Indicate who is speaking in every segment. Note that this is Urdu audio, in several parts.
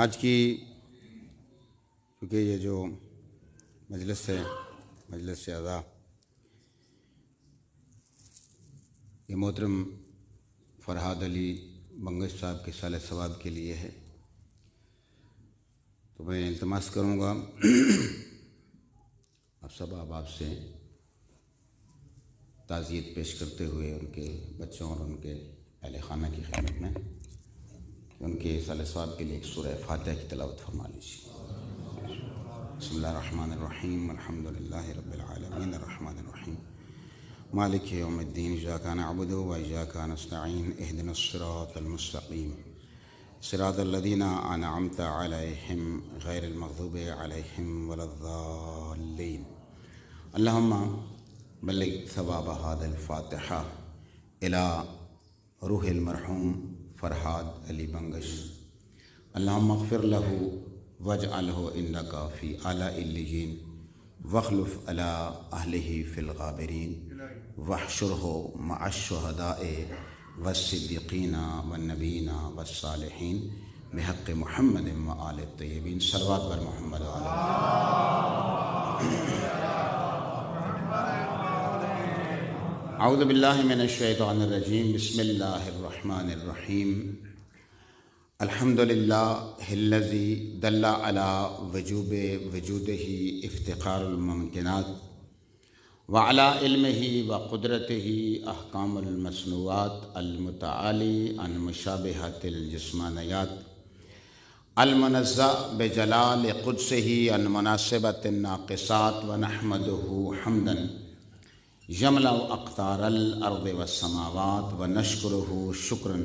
Speaker 1: آج کی کیونکہ یہ جو مجلس اعضاء یہ محترم فرحاد علی بنگش صاحب کے سال ثواب کے لیے ہے، تو میں التماس کروں گا آپ سب احباب سے تعزیت پیش کرتے ہوئے ان کے بچوں اور ان کے اہل خانہ کی خدمت میں کہ ان کے سال ثواب کے لیے ایک سورہ فاتحہ کی تلاوت فرما لیجیے۔ بسم اللہ الرحمن الرحیم، الحمد للہ رب العالمین، الرحمن الرحیم، مالک یوم الدین، ایاک نعبد و ایاک نستعین، اہدنا الصراط المستقیم، صراط الذین انعمت علیہم غیر المغضوب علیہم ولا الضالین۔ اللہم بلغ ثواب هذه الفاتحہ الی روح المرحوم فرحاد علی بنگش، اللہم اغفر لہ واجعلہ عندک فی اعلی علیین واخلف علی اہلہ فی الغابرین واحشرہ مع الشہداء والصدیقین والنبیین والصالحین بحق محمد و آل الطیبین۔ صلوات بر محمد و آل اعوذ باللہ من الشیطان الرجیم، بسم اللہ الرحمن الرحیم، الحمد للہ الذی دل علی وجوب وجودہ افتقار الممکنات وعلی علمہ وقدرتہ احکام المصنوعات المتعالی عن مشابہۃ الجسمانیات المنزہ بجلال قدسہ عن مناسبۃ الناقصات ونحمدہ حمدا یملأ اقطار الارض والسماوات ونشکرہ شکرا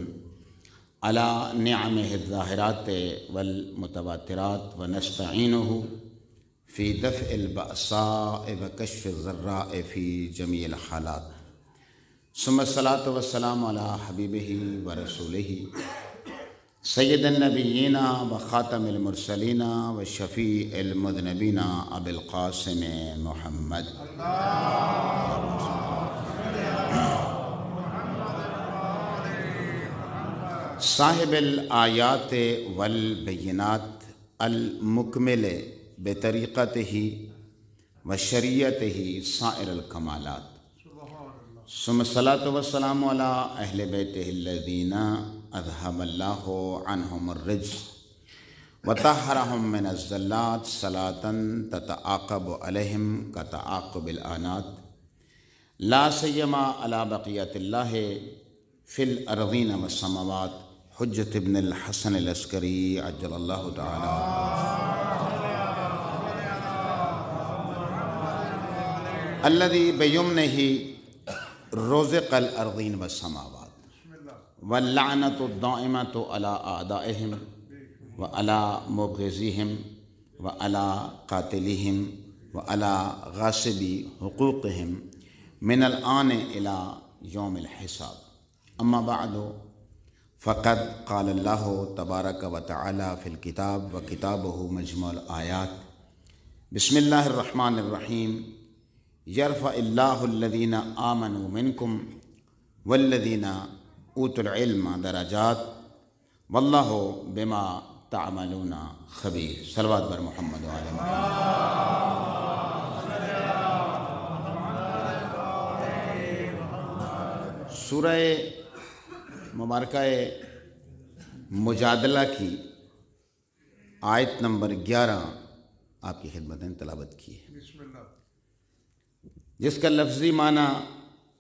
Speaker 1: علی نعمہ الظاہرات والمتواترات ونستعینہ فی دفع البأساء وکشف الضراء فی جمیع الحالات، ثم الصلاۃ والسلام علی حبیبہ ورسولہ سید النبیین وخاتم المرسلین وشفیع المذنبین ابی القاسم محمد صاحب الآیات والبینات المکمل بطریقتہ وشریعتہ سائر الکمالات، ثم الصلاۃ والسلام علی اہل بیتہ الذین اذہب اللہ عنہم الرجس وطہرہم من الزلات صلاۃ تتعاقب علیہم کتعاقب الآنات، لا سیما علی بقیۃ اللہ فی الارضین والسماوات، حجت ابن الحسن العسکری عجل اللہ تعالی۔ الذی بیمنہ رزق الارضین والسماوات واللعنۃ الدائمۃ علی اعدائہم وعلی مبغضیہم وعلی قاتلیہم وعلی غاصبی حقوقہم من الآن الی یوم الحساب، اما بعد فقد قال اللہ تبارک و تعالی فی الکتاب و کتابہ مجموع الآیات، بسم اللہ الرحمن الرحیم، یرفع اللہ الذین آمنوا منکم والذین اوتوا العلم درجات واللہ بما تعملون خبیر۔ صلوات بر محمد و آل محمد۔ سورہ مبارکہ مجادلہ کی آیت نمبر 11 آپ کی خدمت میں تلاوت کی ہے، جس کا لفظی معنی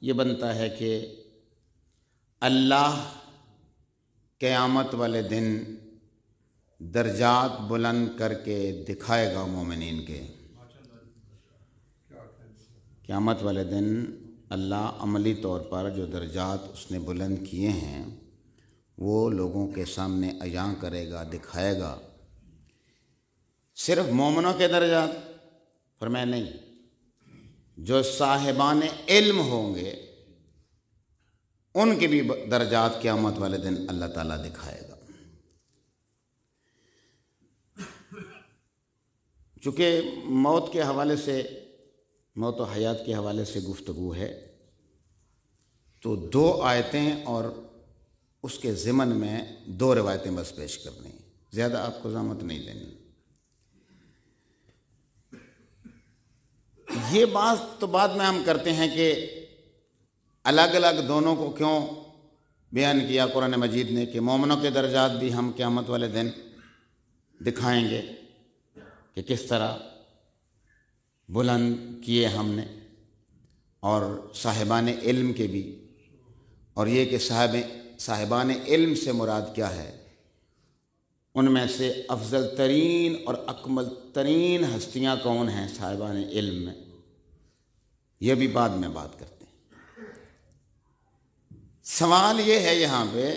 Speaker 1: یہ بنتا ہے کہ اللہ قیامت والے دن درجات بلند کر کے دکھائے گا مومنین کے۔ قیامت والے دن اللہ عملی طور پر جو درجات اس نے بلند کیے ہیں وہ لوگوں کے سامنے عیاں کرے گا، دکھائے گا۔ صرف مومنوں کے درجات فرمایا نہیں، جو صاحبان علم ہوں گے ان کے بھی درجات قیامت والے دن اللہ تعالیٰ دکھائے گا۔ چونکہ موت کے حوالے سے، موت و حیات کے حوالے سے گفتگو ہے، تو 2 آیتیں اور اس کے ضمن میں 2 روایتیں بس پیش کرنی ہیں۔ زیادہ آپ کو زحمت نہیں دینی۔ یہ بات تو بعد میں ہم کرتے ہیں کہ الگ الگ دونوں کو کیوں بیان کیا قرآن مجید نے، کہ مومنوں کے درجات بھی ہم قیامت والے دن دکھائیں گے کہ کس طرح بلند کیے ہم نے، اور صاحبان علم کے بھی، اور یہ کہ صاحبان علم سے مراد کیا ہے، ان میں سے افضل ترین اور اکمل ترین ہستیاں کون ہیں صاحبان علم میں، یہ بھی بعد میں بات کرتے ہیں۔ سوال یہ ہے یہاں پہ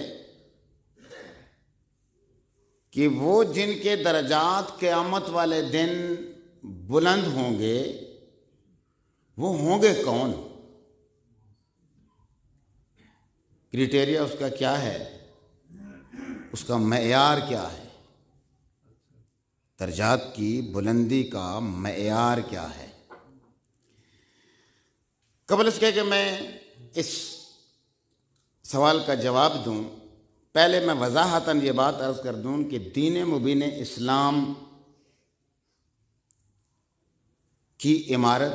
Speaker 1: کہ وہ جن کے درجات قیامت والے دن بلند ہوں گے وہ ہوں گے کون؟ کرائٹیریا اس کا کیا ہے، اس کا معیار کیا ہے، درجات کی بلندی کا معیار کیا ہے؟ قبل اس کے کہ میں اس سوال کا جواب دوں، پہلے میں وضاحتاً یہ بات عرض کر دوں کہ دین مبین اسلام کی عمارت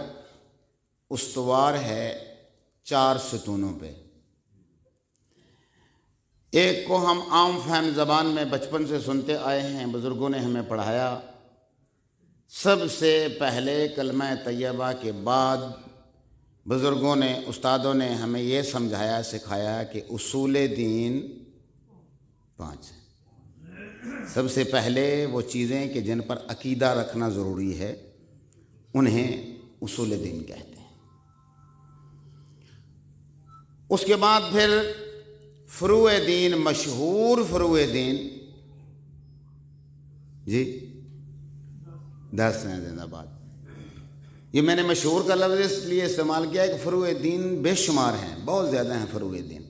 Speaker 1: استوار ہے 4 ستونوں پہ۔ ایک کو ہم عام فہم زبان میں بچپن سے سنتے آئے ہیں، بزرگوں نے ہمیں پڑھایا، سب سے پہلے کلمہ طیبہ کے بعد بزرگوں نے، استادوں نے ہمیں یہ سمجھایا سکھایا کہ اصول دین 5 ہیں۔ سب سے پہلے وہ چیزیں کہ جن پر عقیدہ رکھنا ضروری ہے انہیں اصول دین کہتے ہیں۔ اس کے بعد پھر فروع دین، مشہور فروع دین، جی 10 ہیں زندہ باد۔ یہ میں نے مشہور کا لفظ اس لیے استعمال کیا ہے کہ فروع دین بے شمار ہیں، بہت زیادہ ہیں فروع دین،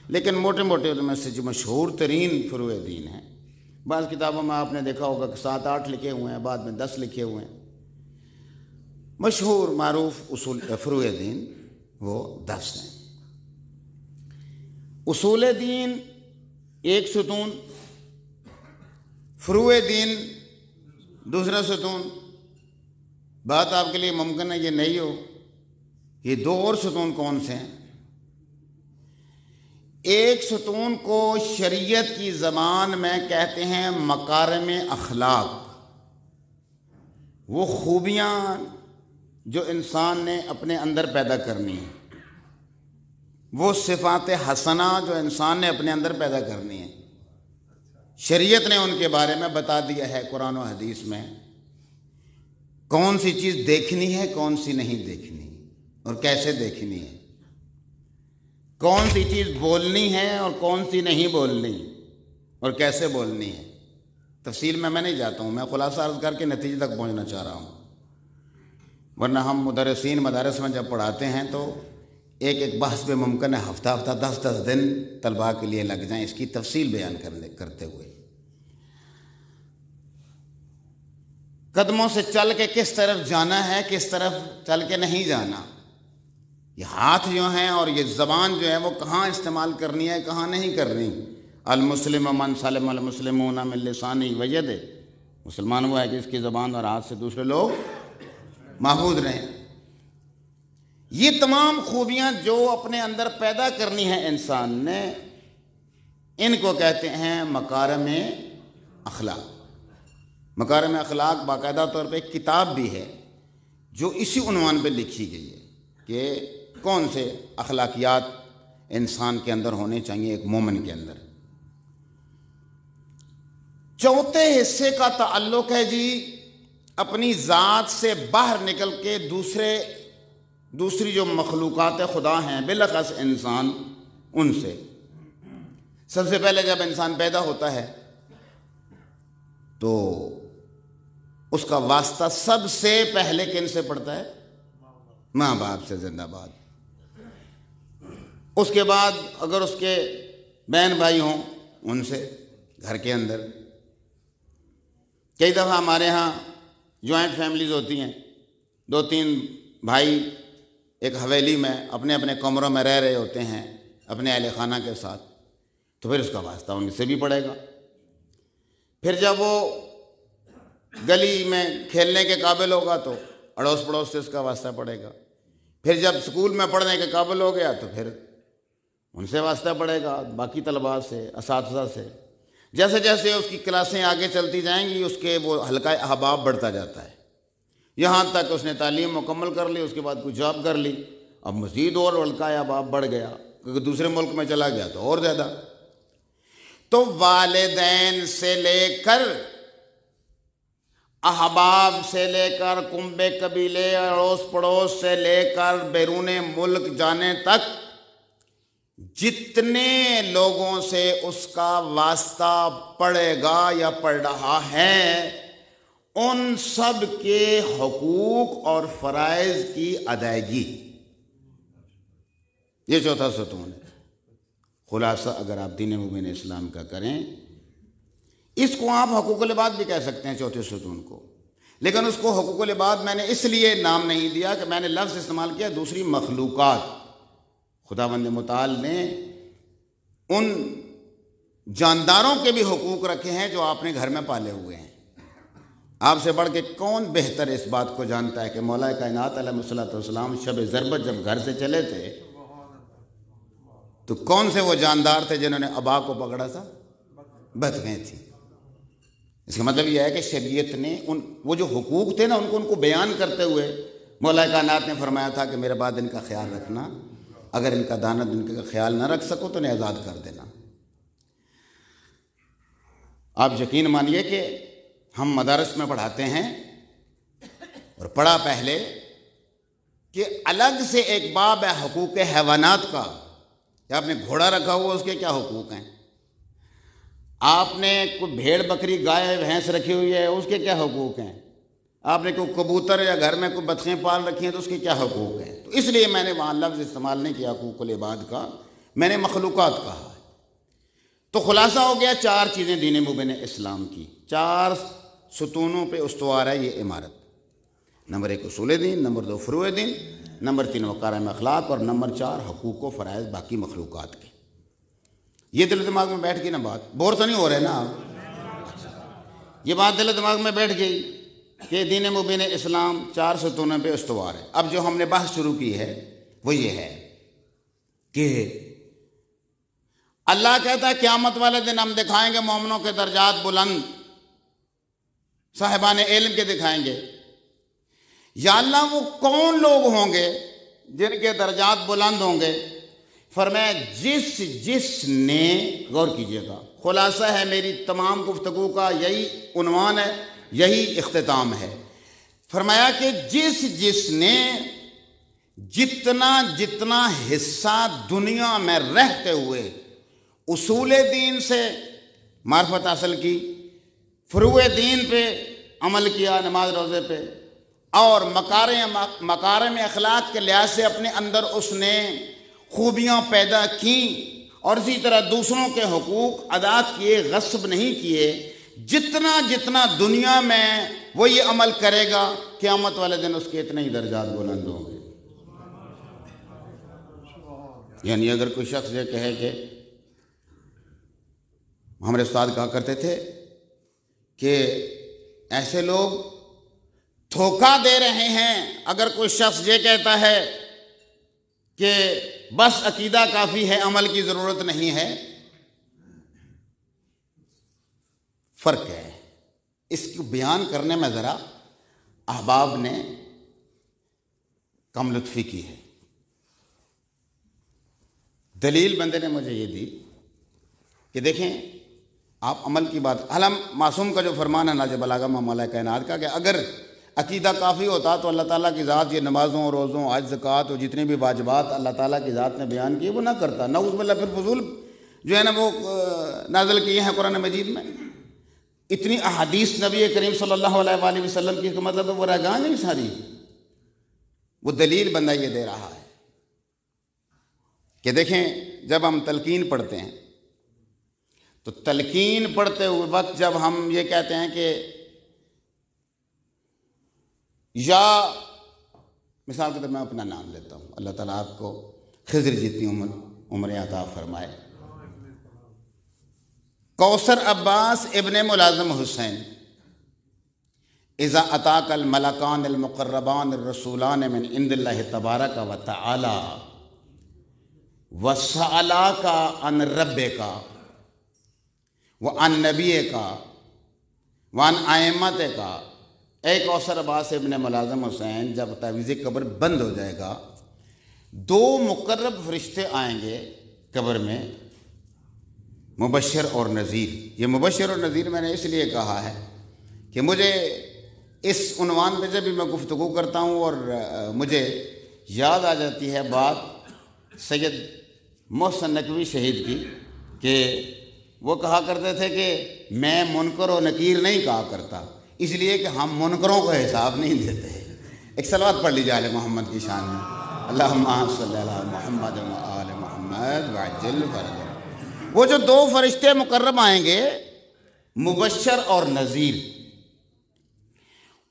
Speaker 1: لیکن موٹے موٹے ان میں سے جو مشہور ترین فروع دین ہیں، بعض کتابوں میں آپ نے دیکھا ہوگا کہ 7-8 لکھے ہوئے ہیں، بعد میں 10 لکھے ہوئے ہیں، مشہور معروف اصول فروع دین وہ 10 ہیں۔ اصول دین ایک ستون، فروع دین دوسرا ستون۔ بات آپ کے لیے ممکن ہے یہ نہیں ہو، یہ 2 اور ستون کون سے ہیں؟ ایک ستون کو شریعت کی زبان میں کہتے ہیں مکارم اخلاق، وہ خوبیاں جو انسان نے اپنے اندر پیدا کرنی ہیں، وہ صفات حسنہ جو انسان نے اپنے اندر پیدا کرنی ہیں، شریعت نے ان کے بارے میں بتا دیا ہے قرآن و حدیث میں، کون سی چیز دیکھنی ہے کون سی نہیں دیکھنی اور کیسے دیکھنی ہے، کون سی چیز بولنی ہے اور کون سی نہیں بولنی اور کیسے بولنی ہے۔ تفصیل میں نہیں جاتا ہوں، میں خلاصہ عرض کر کے نتیجے تک پہنچنا چاہ رہا ہوں، ورنہ ہم مدرسین مدارس میں جب پڑھاتے ہیں تو ایک ایک بحث پہ ممکن ہے ہفتہ 10 دن طلباء کے لیے لگ جائیں اس کی تفصیل بیان کرتے ہوئے۔ قدموں سے چل کے کس طرف جانا ہے، کس طرف چل کے نہیں جانا، یہ ہاتھ جو ہیں اور یہ زبان جو ہے وہ کہاں استعمال کرنی ہے کہاں نہیں کرنی۔ المسلم من سلم المسلمون من لسانہ ویدہ، مسلمان وہ ہے کہ اس کی زبان اور ہاتھ سے دوسرے لوگ محفوظ رہیں۔ یہ تمام خوبیاں جو اپنے اندر پیدا کرنی ہیں انسان نے، ان کو کہتے ہیں مکارم اخلاق۔ مکارم اخلاق باقاعدہ طور پہ ایک کتاب بھی ہے جو اسی عنوان پہ لکھی گئی ہے کہ کون سے اخلاقیات انسان کے اندر ہونے چاہیے ایک مومن کے اندر۔ چوتھے حصے کا تعلق ہے جی اپنی ذات سے باہر نکل کے دوسری جو مخلوقات خدا ہیں بالاخص انسان، ان سے۔ سب سے پہلے جب انسان پیدا ہوتا ہے تو اس کا واسطہ سب سے پہلے کن سے پڑتا ہے؟ ماں باپ سے، زندہ باد۔ اس کے بعد اگر اس کے بہن بھائی ہوں ان سے، گھر کے اندر۔ کئی دفعہ ہمارے ہاں جوائنٹ فیملیز ہوتی ہیں، 2-3 بھائی ایک حویلی میں اپنے اپنے کمروں میں رہ رہے ہوتے ہیں اپنے اہل خانہ کے ساتھ، تو پھر اس کا واسطہ ان سے بھی پڑے گا۔ پھر جب وہ گلی میں کھیلنے کے قابل ہوگا تو اڑوس پڑوس سے اس کا واسطہ پڑے گا، پھر جب اسکول میں پڑھنے کے قابل ہو گیا تو پھر ان سے واسطہ پڑے گا، باقی طلباء سے، اساتذہ سے۔ جیسے جیسے اس کی کلاسیں آگے چلتی جائیں گی اس کے وہ حلقہ احباب بڑھتا جاتا ہے، یہاں تک اس نے تعلیم مکمل کر لی، اس کے بعد کوئی جاب کر لی، اب مزید اور حلقہ احباب بڑھ گیا، کیونکہ دوسرے ملک میں چلا گیا تو اور زیادہ۔ تو والدین سے لے کر، احباب سے لے کر، کنبے قبیلے، اڑوس پڑوس سے لے کر بیرون ملک جانے تک جتنے لوگوں سے اس کا واسطہ پڑے گا یا پڑ رہا ہے، ان سب کے حقوق اور فرائض کی ادائیگی، یہ چوتھا ستون ہے۔ خلاصہ اگر آپ دین مبین اسلام کا کریں، اس کو آپ حقوق العباد بھی کہہ سکتے ہیں چوتھے ستون کو، لیکن اس کو حقوق العباد میں نے اس لیے نام نہیں دیا کہ میں نے لفظ استعمال کیا دوسری مخلوقات۔ خداوند متعال نے ان جانداروں کے بھی حقوق رکھے ہیں جو آپ نے گھر میں پالے ہوئے ہیں۔ آپ سے بڑھ کے کون بہتر اس بات کو جانتا ہے کہ مولا کائنات علیہ الصلوۃ والسلام شب ضربت جب گھر سے چلے تھے تو کون سے وہ جاندار تھے جنہوں نے ابا کو پکڑا تھا؟ بطخیں تھیں۔ اس کا مطلب یہ ہے کہ شریعت نے وہ جو حقوق تھے نا ان کو بیان کرتے ہوئے مولا کائنات نے فرمایا تھا کہ میرے بعد ان کا خیال رکھنا، اگر ان کا دانت ان کا خیال نہ رکھ سکو تو انہیں آزاد کر دینا۔ آپ یقین مانیے کہ ہم مدارس میں پڑھاتے ہیں اور پڑھا پہلے کہ الگ سے ایک باب ہے حقوق حیوانات کا، کہ آپ نے گھوڑا رکھا ہوا اس کے کیا حقوق ہیں، آپ نے کوئی بھیڑ بکری گائے بھینس رکھی ہوئی ہے اس کے کیا حقوق ہیں، آپ نے کوئی کبوتر یا گھر میں کوئی بطخیں پال رکھی ہیں تو اس کے کیا حقوق ہیں۔ تو اس لیے میں نے وہاں لفظ استعمال نہیں کیا حقوق العباد کا، میں نے مخلوقات کہا ہے۔ تو خلاصہ ہو گیا چار چیزیں دین مبین اسلام کی، چار ستونوں پہ استوار ہے یہ عمارت۔ نمبر 1 اصول دین، نمبر 2 فروع دین، نمبر 3 مکارم اخلاق، اور نمبر 4 حقوق و فرائض باقی مخلوقات کے۔ یہ دل و دماغ میں بیٹھ گئی نا بات، بور تو نہیں ہو رہے نا آپ؟ یہ بات دل و دماغ میں بیٹھ گئی کہ دین مبین اسلام 4 ستونوں پہ استوار ہے۔ اب جو ہم نے بحث شروع کی ہے وہ یہ ہے کہ اللہ کہتا ہے قیامت والے دن ہم دکھائیں گے مومنوں کے درجات بلند، صاحبان علم کے دکھائیں گے۔ یا اللہ وہ کون لوگ ہوں گے جن کے درجات بلند ہوں گے؟ فرمایا جس نے، غور کیجئے گا، خلاصہ ہے میری تمام گفتگو کا یہی عنوان ہے، یہی اختتام ہے۔ فرمایا کہ جس نے جتنا حصہ دنیا میں رہتے ہوئے اصول دین سے معرفت حاصل کی، فروع دین پہ عمل کیا، نماز روزے پہ، اور مکارم اخلاق کے لحاظ سے اپنے اندر اس نے خوبیاں پیدا کیں، اور اسی طرح دوسروں کے حقوق ادا کیے، غصب نہیں کیے، جتنا دنیا میں وہ یہ عمل کرے گا قیامت والے دن اس کے اتنے ہی درجات بلند ہوں گے۔ یعنی اگر کوئی شخص یہ کہے کہ ہمارے استاد کہا کرتے تھے کہ ایسے لوگ دھوکہ دے رہے ہیں، اگر کوئی شخص یہ کہتا ہے کہ بس عقیدہ کافی ہے عمل کی ضرورت نہیں ہے، فرق ہے۔ اس کو بیان کرنے میں ذرا احباب نے کم لطفی کی ہے۔ دلیل بندے نے مجھے یہ دی کہ دیکھیں آپ عمل کی بات، حالانہ معصوم کا جو فرمان ہے ناج بلاغہ میں مولا کائنات کا کہ اگر عقیدہ کافی ہوتا تو اللہ تعالیٰ کی ذات یہ نمازوں، روزوں، حج، زکوٰۃ اور جتنے بھی واجبات اللہ تعالیٰ کی ذات نے بیان کیے وہ نہ کرتا۔ نعوذ باللہ، پھر فضول جو ہے نا وہ نازل کیے ہیں قرآن مجید میں، اتنی احادیث نبی کریم صلی اللہ علیہ وآلہ وسلم کی، مطلب وہ رگاں نہیں ساری، وہ دلیل بندہ یہ دے رہا ہے کہ دیکھیں جب ہم تلقین پڑھتے ہیں تو تلقین پڑھتے ہوئے وقت جب ہم یہ کہتے ہیں کہ یا مثال کے طور میں اپنا نام لیتا ہوں، اللہ تعالیٰ آپ کو خضر جتنی عمریں عطا فرمائے، کوثر عباس ابن ملازم حسین، اذا اتاک الملکان المقربان الرسولان من عند اللہ تبارک و تعالی وسألاک عن ربک وعن نبیک وعن ائمتک۔ اے کوثر عباس ابن ملازم حسین، جب تعویذ قبر بند ہو جائے گا، دو مقرب فرشتے آئیں گے قبر میں، مبشر اور نذیر۔ یہ مبشر اور نذیر میں نے اس لیے کہا ہے کہ مجھے اس عنوان پہ جب بھی میں گفتگو کرتا ہوں اور مجھے یاد آ جاتی ہے بات سید محسن نقوی شہید کی، کہ وہ کہا کرتے تھے کہ میں منکر و نکیر نہیں کہا کرتا، اس لیے کہ ہم منکروں کا حساب نہیں دیتے۔ ایک صلوات پڑھ لیجیے آل محمد کی شان میں، اللہم صلی علی محمد و آل محمد وعجل فرجہ۔ وہ جو دو فرشتے مقرب آئیں گے، مبشر اور نذیر،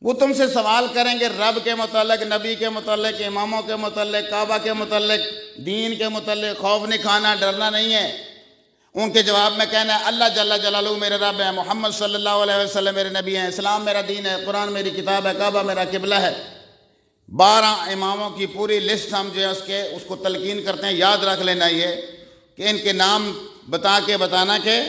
Speaker 1: وہ تم سے سوال کریں گے رب کے متعلق، نبی کے متعلق، اماموں کے متعلق، کعبہ کے متعلق، دین کے متعلق۔ خوف نہیں کھانا، ڈرنا نہیں ہے۔ ان کے جواب میں کہنا ہے اللہ جل جلالہ میرے رب ہے، محمد صلی اللہ علیہ وسلم میرے نبی ہیں، اسلام میرا دین ہے، قرآن میری کتاب ہے، کعبہ میرا قبلہ ہے۔ 12 اماموں کی پوری لسٹ ہم جو ہے اس کو تلقین کرتے ہیں۔ یاد رکھ لینا یہ کہ ان کے نام بتا کے بتانا کہ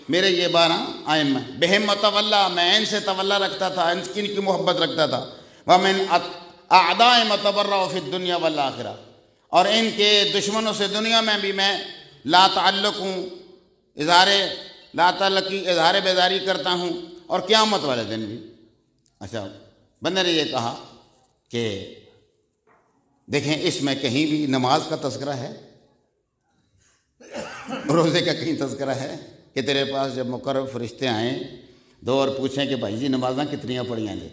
Speaker 1: میرے یہ 12 ائمہ ہیں۔ بہم متولا، میں ان سے تولا رکھتا تھا، ان کی محبت رکھتا تھا۔ ومن اعداء متبرع فی الدنیا والآخرہ، اور ان کے دشمنوں سے دنیا میں بھی میں لا تعلق ہوں، لا تعلقی اظہار بیداری کرتا ہوں، اور قیامت والے دن بھی۔ اچھا، بندے نے یہ کہا کہ دیکھیں اس میں کہیں بھی نماز کا تذکرہ ہے، روزے کا کہیں تذکرہ ہے کہ تیرے پاس جب مقرب فرشتے آئیں دو اور پوچھیں کہ بھائی جی نمازاں کتنیاں پڑھیاں جی،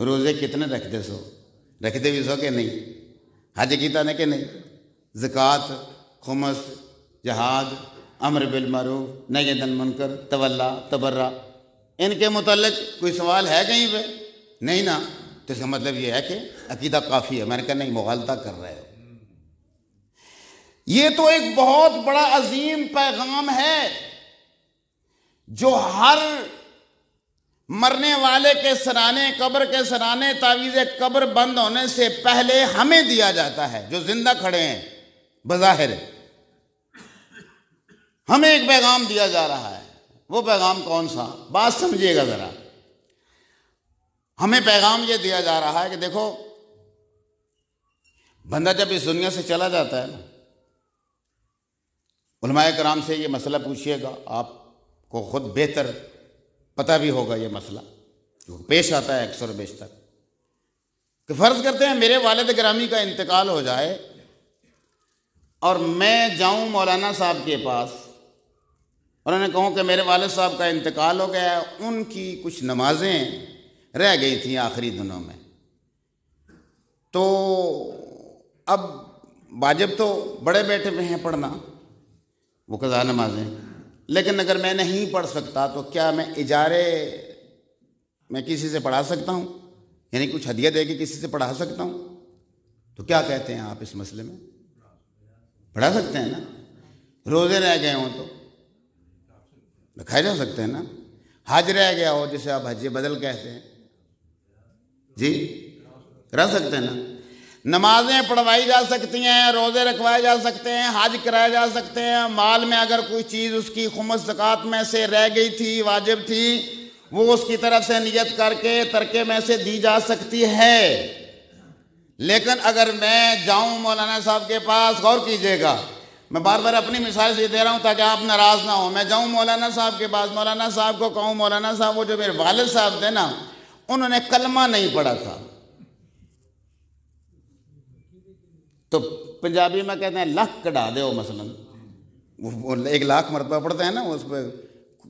Speaker 1: روزے کتنے رکھتے سو، رکھتے بھی سو کہ نہیں، حج کیتا نے کہ نہیں، زکوٰۃ، خمس، جہاد، امر بالمعروف، نہی عن المنکر، تولا، تبرع، ان کے متعلق کوئی سوال ہے کہیں پہ؟ نہیں نا۔ تو اس کا مطلب یہ ہے کہ عقیدہ کافی ہے۔ میں نے کہا نہیں، مغالطہ کر رہے ہو۔ یہ تو ایک بہت بڑا عظیم پیغام ہے جو ہر مرنے والے کے سرانے، قبر کے سرانے، تعویذ قبر بند ہونے سے پہلے ہمیں دیا جاتا ہے جو زندہ کھڑے ہیں۔ بظاہر ہمیں ایک پیغام دیا جا رہا ہے۔ وہ پیغام کون سا؟ بات سمجھیے گا ذرا۔ ہمیں پیغام یہ دیا جا رہا ہے کہ دیکھو، بندہ جب اس دنیا سے چلا جاتا ہے نا، علماء کرام سے یہ مسئلہ پوچھیے گا، آپ کو خود بہتر پتہ بھی ہوگا یہ مسئلہ جو پیش آتا ہے اکثر و بیشتر، کہ فرض کرتے ہیں میرے والد گرامی کا انتقال ہو جائے اور میں جاؤں مولانا صاحب کے پاس، انہوں نے کہوں کہ میرے والد صاحب کا انتقال ہو گیا ہے، ان کی کچھ نمازیں رہ گئی تھیں آخری دنوں میں، تو اب واجب تو بڑے بیٹے پہ ہیں پڑھنا وہ قضا نمازیں، لیکن اگر میں نہیں پڑھ سکتا تو کیا میں اجارے میں کسی سے پڑھا سکتا ہوں؟ یعنی کچھ ہدیہ دے کے کسی سے پڑھا سکتا ہوں؟ تو کیا کہتے ہیں آپ اس مسئلے میں؟ پڑھا سکتے ہیں نا؟ روزے رہ گئے ہوں تو رکھائے جا سکتے ہیں نا؟ حج رہ گیا ہو جسے آپ حج بدل کہتے ہیں، جی کرا سکتے ہیں نا؟ نمازیں پڑھوائی جا سکتی ہیں، روزے رکھوائے جا سکتے ہیں، حج کرائے جا سکتے ہیں۔ مال میں اگر کوئی چیز اس کی خمس زکوٰۃ میں سے رہ گئی تھی، واجب تھی، وہ اس کی طرف سے نیت کر کے ترکے میں سے دی جا سکتی ہے۔ لیکن اگر میں جاؤں مولانا صاحب کے پاس، غور کیجئے گا، میں بار بار اپنی مثال سے دے رہا ہوں تاکہ آپ ناراض نہ ہوں، میں جاؤں مولانا صاحب کے پاس، مولانا صاحب کو کہوں مولانا صاحب وہ جو میرے والد صاحب تھے نا، انہوں نے کلمہ نہیں پڑھا تھا، تو پنجابی میں کہتے ہیں لاکھ کڑا دے ہو، مثلاً وہ 1 لاکھ مرتبہ پڑھتے ہیں نا اس پہ،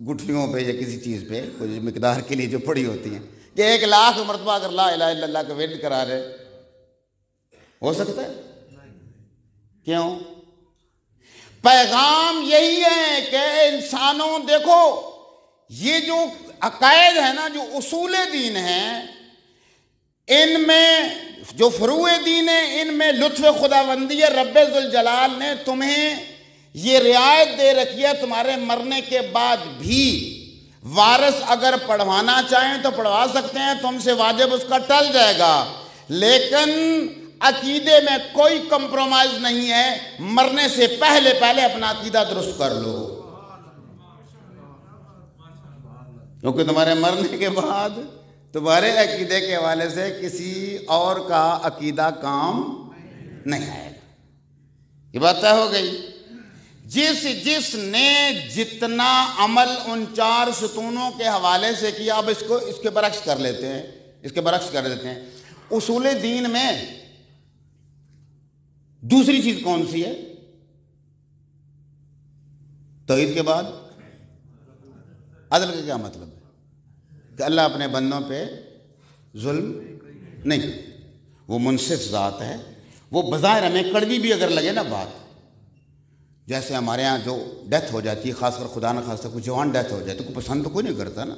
Speaker 1: گٹھلیوں پہ یا کسی چیز پہ کوئی مقدار کے لیے جو پڑھی ہوتی ہیں، کہ 1 لاکھ مرتبہ اگر لا الہ الا اللہ کا ورد کرا رہے، ہو سکتا ہے؟ کیوں؟ پیغام یہی ہے کہ انسانوں دیکھو، یہ جو عقائد ہے نا، جو اصول دین ہیں، ان میں جو فروع دین ہے، ان میں لطف خداوندی رب ذوالجلال نے تمہیں یہ رعایت دے رکھی ہے تمہارے مرنے کے بعد بھی وارث اگر پڑھوانا چاہیں تو پڑھوا سکتے ہیں، تم سے واجب اس کا ٹل جائے گا، لیکن عقیدے میں کوئی کمپرومائز نہیں ہے، مرنے سے پہلے اپنا عقیدہ درست کر لو، کیونکہ تمہارے مرنے کے بعد تمہارے عقیدے کے حوالے سے کسی اور کا عقیدہ کام نہیں آئے گا۔ یہ بات طے ہو گئی۔ جس نے جتنا عمل ان 4 ستونوں کے حوالے سے کیا، اب اس کے برعکس کر لیتے ہیں، اصول دین میں دوسری چیز کون سی ہے؟ توحید کے بعد عدل کا کیا مطلب ہے؟ کہ اللہ اپنے بندوں پہ ظلم نہیں، وہ منصف ذات ہے۔ وہ بظاہر ہمیں کڑوی بھی اگر لگے نا بات، جیسے ہمارے ہاں جو ڈیتھ ہو جاتی ہے، خاص کر خدا نہ خاصا کوئی جوان ڈیتھ ہو جائے تو کوئی پسند تو کوئی نہیں کرتا نا،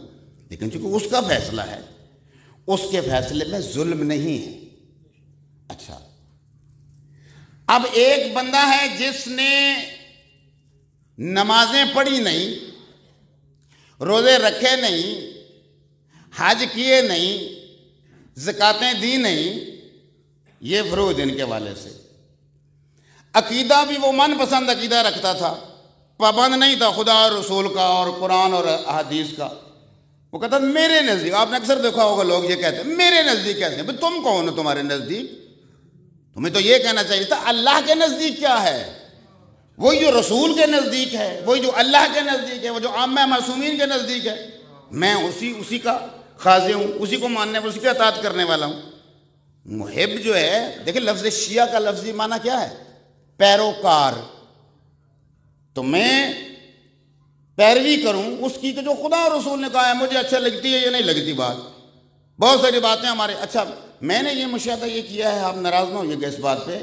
Speaker 1: لیکن چونکہ اس کا فیصلہ ہے، اس کے فیصلے میں ظلم نہیں ہے۔ اچھا، اب ایک بندہ ہے جس نے نمازیں پڑھی نہیں، روزے رکھے نہیں، حج کیے نہیں، زکاتیں دی نہیں، یہ فروض ان کے والے سے۔ عقیدہ بھی وہ من پسند عقیدہ رکھتا تھا، پابند نہیں تھا خدا اور رسول کا اور قرآن اور احادیث کا۔ وہ کہتا میرے نزدیک، آپ نے اکثر دیکھا ہوگا لوگ یہ کہتے ہیں میرے نزدیک کہتے ہیں، تم کون ہو تمہارے نزدیک؟ تمہیں تو یہ کہنا چاہیے تھا اللہ کے نزدیک کیا ہے، وہی جو رسول کے نزدیک ہے، وہی جو اللہ کے نزدیک ہے، وہ جو عامہ معصومین کے نزدیک ہے، میں اسی کا خاضع ہوں، اسی کو ماننے والا، اسی کی اطاعت کرنے والا ہوں۔ محب جو ہے، دیکھیں لفظ شیعہ کا لفظی معنی کیا ہے؟ پیروکار۔ تو میں پیروی کروں اس کی کہ جو خدا اور رسول نے کہا ہے، مجھے اچھا لگتی ہے یا نہیں لگتی بات۔ بہت ساری باتیں ہمارے، اچھا میں نے یہ مشاہدہ یہ کیا ہے، آپ ناراض نہ ہوئیے گا اس بات پہ،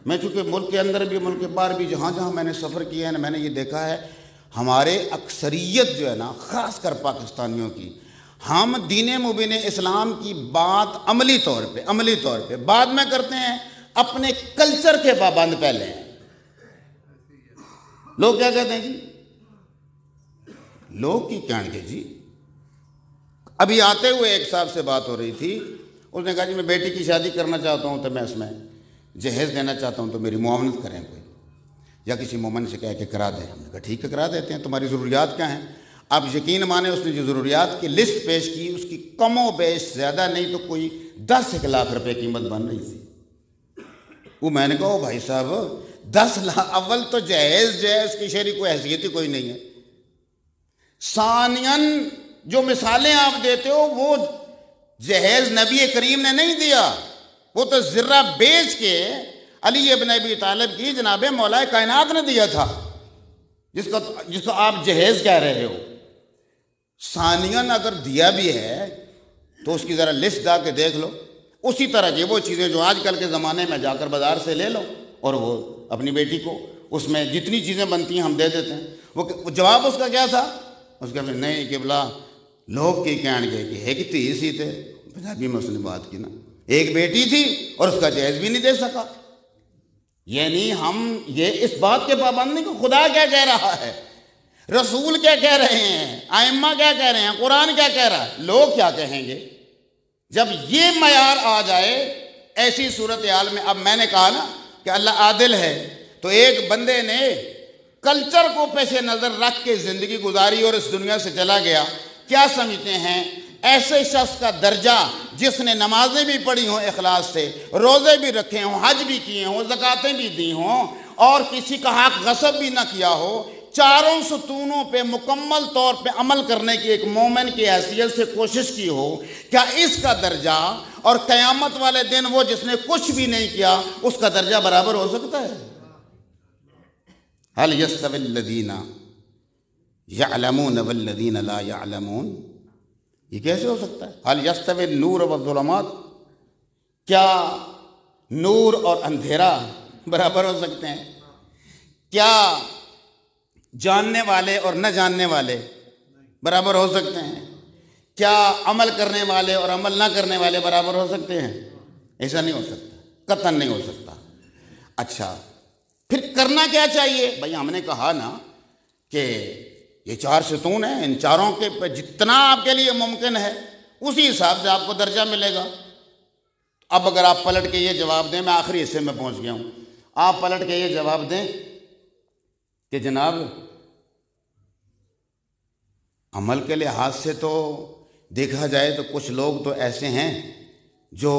Speaker 1: میں چونکہ ملک کے اندر بھی ملک کے باہر بھی جہاں جہاں میں نے سفر کیا ہے نا، میں نے یہ دیکھا ہے ہمارے اکثریت جو ہے نا، خاص کر پاکستانیوں کی، ہم دین مبین اسلام کی بات عملی طور پہ بعد میں کرتے ہیں، اپنے کلچر کے پابند پہلے ہیں۔ لوگ کیا کہتے ہیں جی؟ لوگ کی کہنے کے جی، ابھی آتے ہوئے ایک صاحب سے بات ہو رہی تھی، اس نے کہا جی میں بیٹی کی شادی کرنا چاہتا ہوں تو میں اس میں جہیز دینا چاہتا ہوں تو میری معاونت کریں کوئی، یا کسی مومن سے کہہ کے کرا دیں۔ ہم نے کہا ٹھیک ہے کرا دیتے ہیں، تمہاری ضروریات کیا ہیں؟ آپ یقین مانیں اس نے جو ضروریات کی لسٹ پیش کی، اس کی کم و بیش زیادہ نہیں تو کوئی 10 لاکھ روپے قیمت بن رہی تھی۔ وہ میں نے کہا بھائی صاحب 10 لاکھ، اول تو جہیز اس کی شہری کوئی حیثیت ہی کوئی نہیں ہے، ثانیاً جو مثالیں آپ دیتے ہو وہ جہیز نبی کریم نے نہیں دیا، وہ تو ذرہ بیچ کے علی ابن ابی طالب کی جناب مولا کائنات نے دیا تھا، جس کو آپ جہیز کہہ رہے ہو۔ ثانیاً اگر دیا بھی ہے تو اس کی ذرا لسٹ جا کے دیکھ لو، اسی طرح کی وہ چیزیں جو آج کل کے زمانے میں جا کر بازار سے لے لو، اور وہ اپنی بیٹی کو اس میں جتنی چیزیں بنتی ہیں ہم دے دیتے ہیں۔ وہ جواب اس کا کیا تھا؟ اس کا نہیں قبلہ لوگ کی کہن گے کہ ہے کہ تھی سی تھے، پنجابی میں اس نے بات کی نا، ایک بیٹی تھی اور اس کا جہیز بھی نہیں دے سکا۔ یعنی ہم یہ اس بات کے پابند نہیں کہ خدا کیا کہہ رہا ہے، رسول کیا کہہ رہے ہیں، ائمہ کیا کہہ رہے ہیں، قرآن کیا کہہ رہا ہے، لوگ کیا کہیں گے۔ جب یہ معیار آ جائے ایسی صورتحال میں، اب میں نے کہا نا کہ اللہ عادل ہے، تو ایک بندے نے کلچر کو پیش نظر رکھ کے زندگی گزاری اور اس دنیا سے چلا گیا۔ کیا سمجھتے ہیں ایسے شخص کا درجہ جس نے نمازیں بھی پڑھی ہوں اخلاص سے، روزے بھی رکھے ہوں، حج بھی کیے ہوں، زکاتیں بھی دی ہوں، اور کسی کا حق غصب بھی نہ کیا ہو، چاروں ستونوں پہ مکمل طور پہ عمل کرنے کی ایک مومن کی حیثیت سے کوشش کی ہو، کیا اس کا درجہ اور قیامت والے دن وہ جس نے کچھ بھی نہیں کیا اس کا درجہ برابر ہو سکتا ہے؟ هل يستوي الذين يعلمون والذين لا يعلمون؟ یہ کیسے ہو سکتا ہے؟ هل يستوي النور والظلمات؟ کیا نور اور اندھیرا برابر ہو سکتے ہیں؟ کیا جاننے والے اور نہ جاننے والے برابر ہو سکتے ہیں؟ کیا عمل کرنے والے اور عمل نہ کرنے والے برابر ہو سکتے ہیں؟ ایسا نہیں ہو سکتا، قطعاً نہیں ہو سکتا۔ اچھا، پھر کرنا کیا چاہیے؟ بھائی ہم نے کہا نا کہ یہ 4 ستون ہیں، ان چاروں کے جتنا آپ کے لیے ممکن ہے اسی حساب سے آپ کو درجہ ملے گا۔ اب اگر آپ پلٹ کے یہ جواب دیں، میں آخری حصے میں پہنچ گیا ہوں، آپ پلٹ کے یہ جواب دیں کہ جناب عمل کے لحاظ سے تو دیکھا جائے تو کچھ لوگ تو ایسے ہیں جو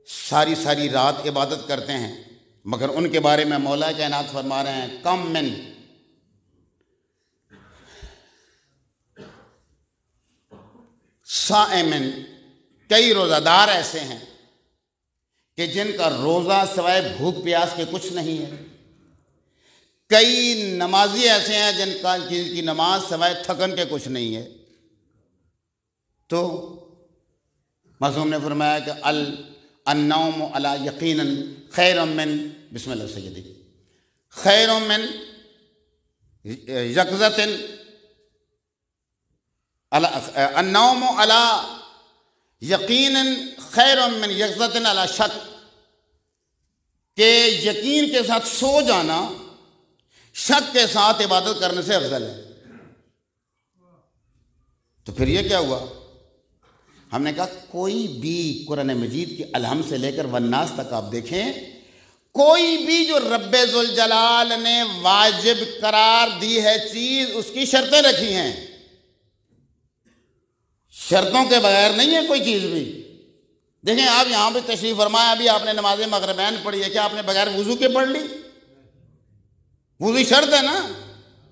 Speaker 1: ساری ساری رات عبادت کرتے ہیں، مگر ان کے بارے میں مولا کائنات فرما رہے ہیں کم من صائمن، کئی روزہ دار ایسے ہیں کہ جن کا روزہ سوائے بھوک پیاس کے کچھ نہیں ہے، کئی نمازی ایسے ہیں جن کی نماز سوائے تھکن کے کچھ نہیں ہے۔ تو معصوم نے فرمایا کہ النوم علی یقینا خیر من، بسم اللہ سیدی، خیر من یقظۃ، النوم علی یقینا خیر من یقظۃ علی شک، کہ یقین کے ساتھ سو جانا شک کے ساتھ عبادت کرنے سے افضل ہے۔ تو پھر یہ کیا ہوا؟ ہم نے کہا کوئی بھی قرآن مجید کی الحم سے لے کر والناس تک آپ دیکھیں، کوئی بھی جو رب ذوالجلال نے واجب قرار دی ہے چیز، اس کی شرطیں رکھی ہیں، شرطوں کے بغیر نہیں ہے کوئی چیز بھی۔ دیکھیں آپ یہاں پہ تشریف فرمایا، ابھی آپ نے نماز مغربین پڑھی ہے، کیا آپ نے بغیر وضو کے پڑھ لی؟ وضو شرط ہے نا،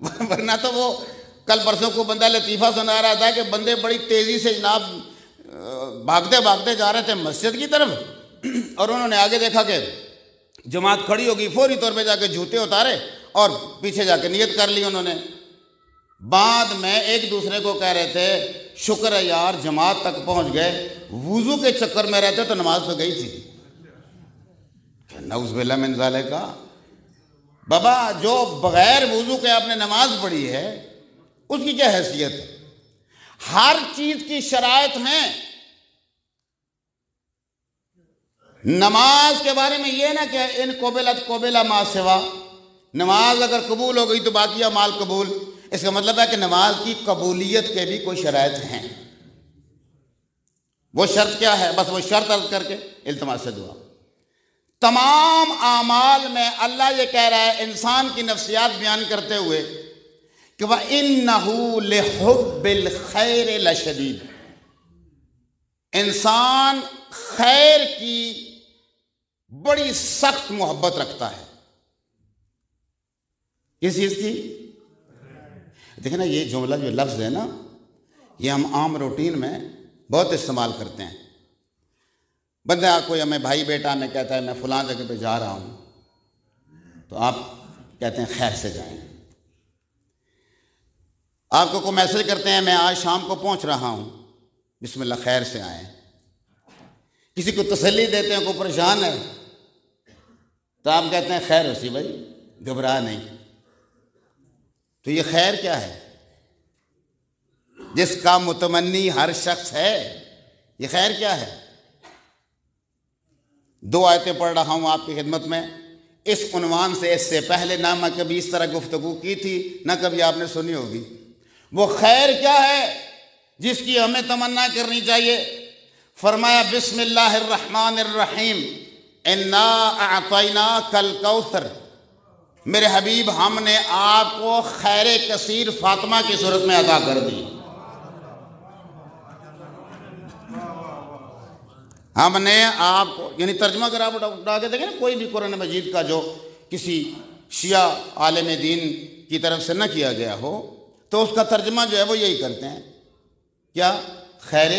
Speaker 1: ورنہ تو وہ کل پرسوں کو بندہ لطیفہ سنا رہا تھا کہ بندے بڑی تیزی سے جناب بھاگتے بھاگتے جا رہے تھے مسجد کی طرف، اور انہوں نے آگے دیکھا کہ جماعت کھڑی ہوگی، فوری طور پہ جا کے جوتے اتارے اور پیچھے جا کے نیت کر لی انہوں نے۔ بعد میں ایک دوسرے کو کہہ رہے تھے شکر ہے یار جماعت تک پہنچ گئے، وضو کے چکر میں رہتے تو نماز تو گئی تھی۔ نعوذ باللہ من ذالک۔ بابا جو بغیر وضو کے آپ نے نماز پڑھی ہے اس کی کیا حیثیت ہے؟ ہر چیز کی شرائط ہیں۔ نماز کے بارے میں یہ نہ کہ ان قبلت قبلہ ما سوا، نماز اگر قبول ہو گئی تو باقی اعمال قبول، اس کا مطلب ہے کہ نماز کی قبولیت کے بھی کوئی شرائط ہیں۔ وہ شرط کیا ہے؟ بس وہ شرط عرض کر کے التماس سے دعا۔ تمام اعمال میں اللہ یہ کہہ رہا ہے انسان کی نفسیات بیان کرتے ہوئے کہ وَإِنَّهُ لِحُبِّ الْخَيْرِ لَشَدِيدٌ، انسان خیر کی بڑی سخت محبت رکھتا ہے۔ کس چیز کی؟ دیکھیں نا یہ جملہ جو لفظ ہے نا، یہ ہم عام روٹین میں بہت استعمال کرتے ہیں۔ بندہ کوئی ہمیں بھائی بیٹا ہمیں کہتا ہے میں فلاں جگہ پہ جا رہا ہوں، تو آپ کہتے ہیں خیر سے جائیں۔ آپ کو کوئی میسج کرتے ہیں میں آج شام کو پہنچ رہا ہوں، بسم اللہ خیر سے آئیں۔ کسی کو تسلی دیتے ہیں کوئی پریشان ہے تو آپ کہتے ہیں خیر ہوسی بھائی، گھبرا نہیں۔ تو یہ خیر کیا ہے؟ جس کا متمنی ہر شخص ہے، یہ خیر کیا ہے؟ 2 آیتیں پڑھ رہا ہوں آپ کی خدمت میں اس عنوان سے، اس سے پہلے نہ میں کبھی اس طرح گفتگو کی تھی نہ کبھی آپ نے سنی ہوگی۔ وہ خیر کیا ہے جس کی ہمیں تمنا کرنی چاہیے؟ فرمایا بسم اللہ الرحمن الرحیم انا اعطیناک الکوثر، میرے حبیب ہم نے آپ کو خیر کثیر فاطمہ کی صورت میں عطا کر دی۔ ہم نے آپ کو، یعنی ترجمہ اگر آپ اٹھا کے دیکھیں نا کوئی بھی قرآن مجید کا جو کسی شیعہ عالم دین کی طرف سے نہ کیا گیا ہو تو اس کا ترجمہ جو ہے وہ یہی کرتے ہیں، کیا؟ خیر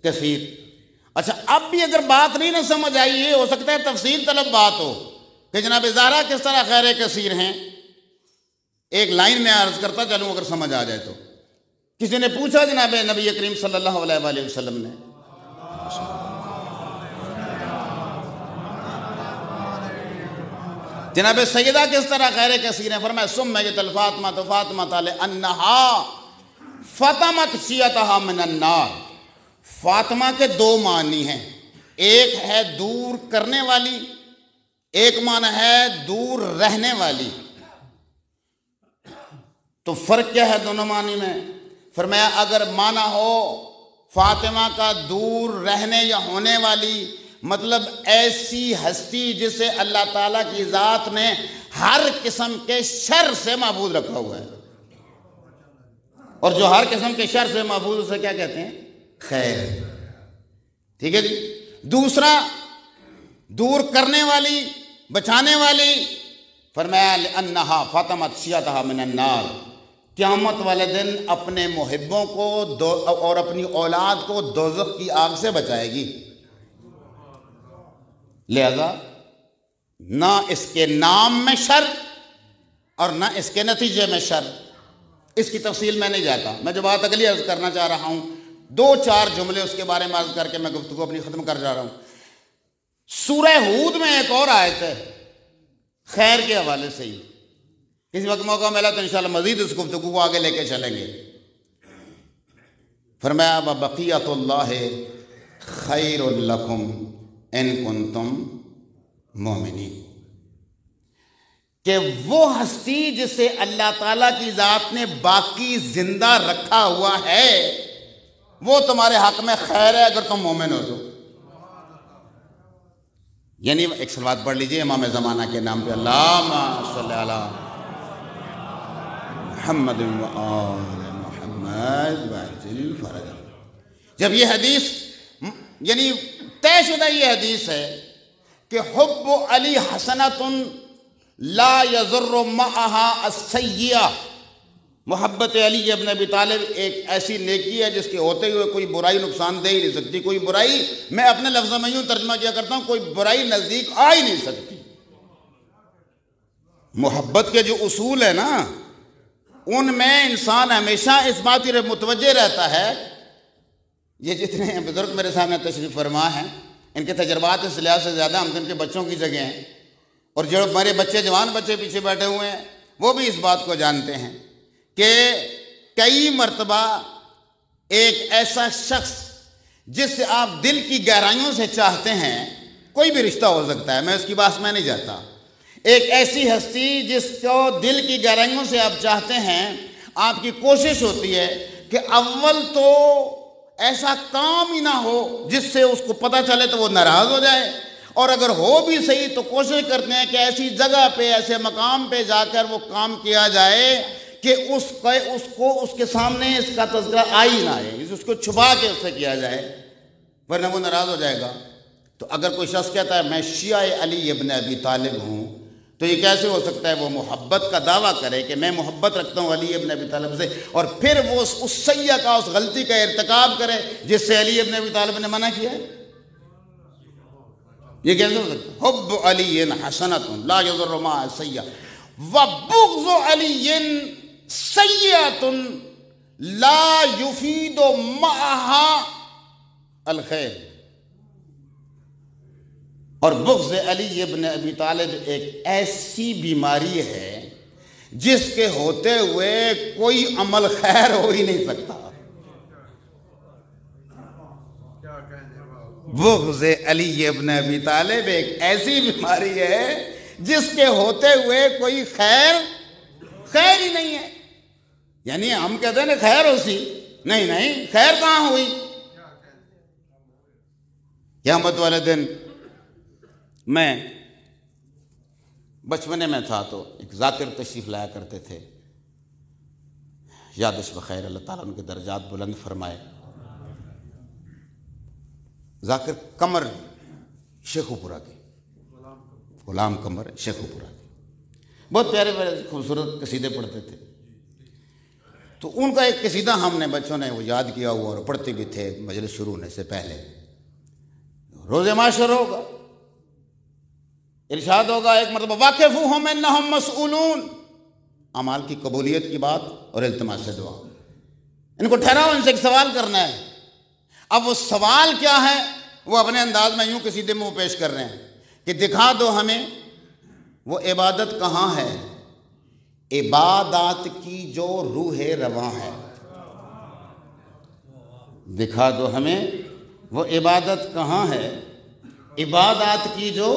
Speaker 1: کثیر۔ اچھا اب بھی اگر بات نہیں نہ سمجھ آئی، یہ ہو سکتا ہے تفصیل طلب بات ہو کہ جناب زہرا کس طرح خیر کثیر ہیں۔ ایک لائن میں عرض کرتا چلوں اگر سمجھ آ جائے تو، کسی نے پوچھا جناب نبی کریم صلی اللہ علیہ وآلہ وسلم نے، جناب سیدہ کس طرح خیر کثیر ہیں؟ فرمایا سمیت الفاطمہ تو فاطمہ تعالی انہا فاطمت شیعتہا من النار۔ فاطمہ کے 2 معنی ہیں، ایک ہے دور کرنے والی ایک معنی ہے دور رہنے والی. تو فرق کیا ہے دونوں معنی میں؟ فرمایا اگر معنی ہو فاطمہ کا دور رہنے یا ہونے والی، مطلب ایسی ہستی جسے اللہ تعالیٰ کی ذات نے ہر قسم کے شر سے محفوظ رکھا ہوا ہے، اور جو ہر قسم کے شر سے محفوظ اسے کیا کہتے ہیں؟ خیر. ٹھیک ہے جی. دوسرا دور کرنے والی، بچانے والی، فرمایا لأنہا فاطمت شیعتہا من النار، قیامت والے دن اپنے محبوں کو اور اپنی اولاد کو دوزخ کی آگ سے بچائے گی. لہذا نہ اس کے نام میں شر اور نہ اس کے نتیجے میں شر. اس کی تفصیل میں نہیں جاتا، میں جو بات اگلی عرض کرنا چاہ رہا ہوں 2-4 جملے اس کے بارے میں عرض کر کے میں گفتگو اپنی ختم کر جا رہا ہوں. سورہ ہود میں ایک اور آیت ہے خیر کے حوالے سے ہی، کسی وقت موقع ملا تو انشاءاللہ مزید اس گفتگو کو آگے لے کے چلیں گے. فرمایا وَبَقِيَّةُ اللَّهِ خَيْرٌ لَكُمْ إِن كُنتُم مُؤْمِنِينَ، کہ وہ ہستی جسے اللہ تعالیٰ کی ذات نے باقی زندہ رکھا ہوا ہے وہ تمہارے حق میں خیر ہے اگر تم مومن ہو تو. یعنی ایک صلوات پڑھ لیجئے امام زمانہ کے نام پہ، اللہم صلی علی محمد و آل محمد وعجل فرجہ. جب یہ حدیث یعنی طے شدہ یہ حدیث ہے کہ حب علی حسنۃ لا یضر معها السیئہ، محبت علی ابن ابی طالب ایک ایسی نیکی ہے جس کے ہوتے ہوئے کوئی برائی نقصان دے ہی نہیں سکتی. کوئی برائی، میں اپنے لفظوں میں یوں ترجمہ کیا کرتا ہوں، کوئی برائی نزدیک آ ہی نہیں سکتی. محبت کے جو اصول ہیں نا ان میں انسان ہمیشہ اس بات کی متوجہ رہتا ہے. یہ جتنے بزرگ میرے سامنے تشریف فرما ہیں ان کے تجربات اس لحاظ سے زیادہ ہم ان کے بچوں کی جگہ ہیں، اور جو میرے بچے جوان بچے پیچھے بیٹھے ہوئے ہیں وہ بھی اس بات کو جانتے ہیں کہ کئی مرتبہ ایک ایسا شخص جس سے آپ دل کی گہرائیوں سے چاہتے ہیں، کوئی بھی رشتہ ہو سکتا ہے، میں اس کی بات میں نہیں جاتا، ایک ایسی ہستی جس کو دل کی گہرائیوں سے آپ چاہتے ہیں، آپ کی کوشش ہوتی ہے کہ اول تو ایسا کام ہی نہ ہو جس سے اس کو پتہ چلے تو وہ ناراض ہو جائے، اور اگر ہو بھی صحیح تو کوشش کرتے ہیں کہ ایسی جگہ پہ ایسے مقام پہ جا کر وہ کام کیا جائے کہ اس کو اس کے سامنے اس کا تذکرہ آ ہی نہ آئے، اس کو چھپا کے اس سے کیا جائے ورنہ وہ ناراض ہو جائے گا. تو اگر کوئی شخص کہتا ہے میں شیعہ علی ابن ابی طالب ہوں تو یہ کیسے ہو سکتا ہے وہ محبت کا دعویٰ کرے کہ میں محبت رکھتا ہوں علی ابن ابی طالب سے، اور پھر وہ اس سیئہ کا، اس غلطی کا ارتکاب کرے جس سے علی ابن ابی طالب نے منع کیا ہے؟ یہ کیسے ہو سکتا ہے؟ حب علی حسنۃ لا یضر معها السیئہ وبغض علی سیئۃ لا یفید معها الخیر. اور بغض علی ابن ابی طالب ایک ایسی بیماری ہے جس کے ہوتے ہوئے کوئی عمل خیر ہو ہی نہیں سکتا. بغض علی ابن ابی طالب ایک ایسی بیماری ہے جس کے ہوتے ہوئے کوئی خیر ہی نہیں ہے. یعنی ہم کہتے ہیں نا خیر ہو سی، نہیں خیر کہاں ہوئی. قیامت والے دن میں بچپنے میں تھا تو ایک ذاکر تشریف لایا کرتے تھے، یادش بخیر، اللہ تعالیٰ ان کے درجات بلند فرمائے. ذاکر قمر شیخوپورہ کے، غلام قمر شیخوپورہ کے، بہت پیارے پیارے خوبصورت قصیدے پڑھتے تھے. تو ان کا ایک قصیدہ ہم نے بچوں نے وہ یاد کیا ہوا اور پڑھتے بھی تھے مجلس شروع ہونے سے پہلے. روز معاشر ہوگا، ارشاد ہوگا ایک مرتبہ واقفوہم انہم مسئولون، اعمال کی قبولیت کی بات اور التماس سے دعا. ان کو ٹھہراؤ، ان سے ایک سوال کرنا ہے. اب وہ سوال کیا ہے وہ اپنے انداز میں یوں کسی دن میں پیش کر رہے ہیں کہ دکھا دو ہمیں وہ عبادت کہاں ہے، عبادات کی جو روح رواں ہے. دکھا دو ہمیں وہ عبادت کہاں ہے، عبادات کی جو.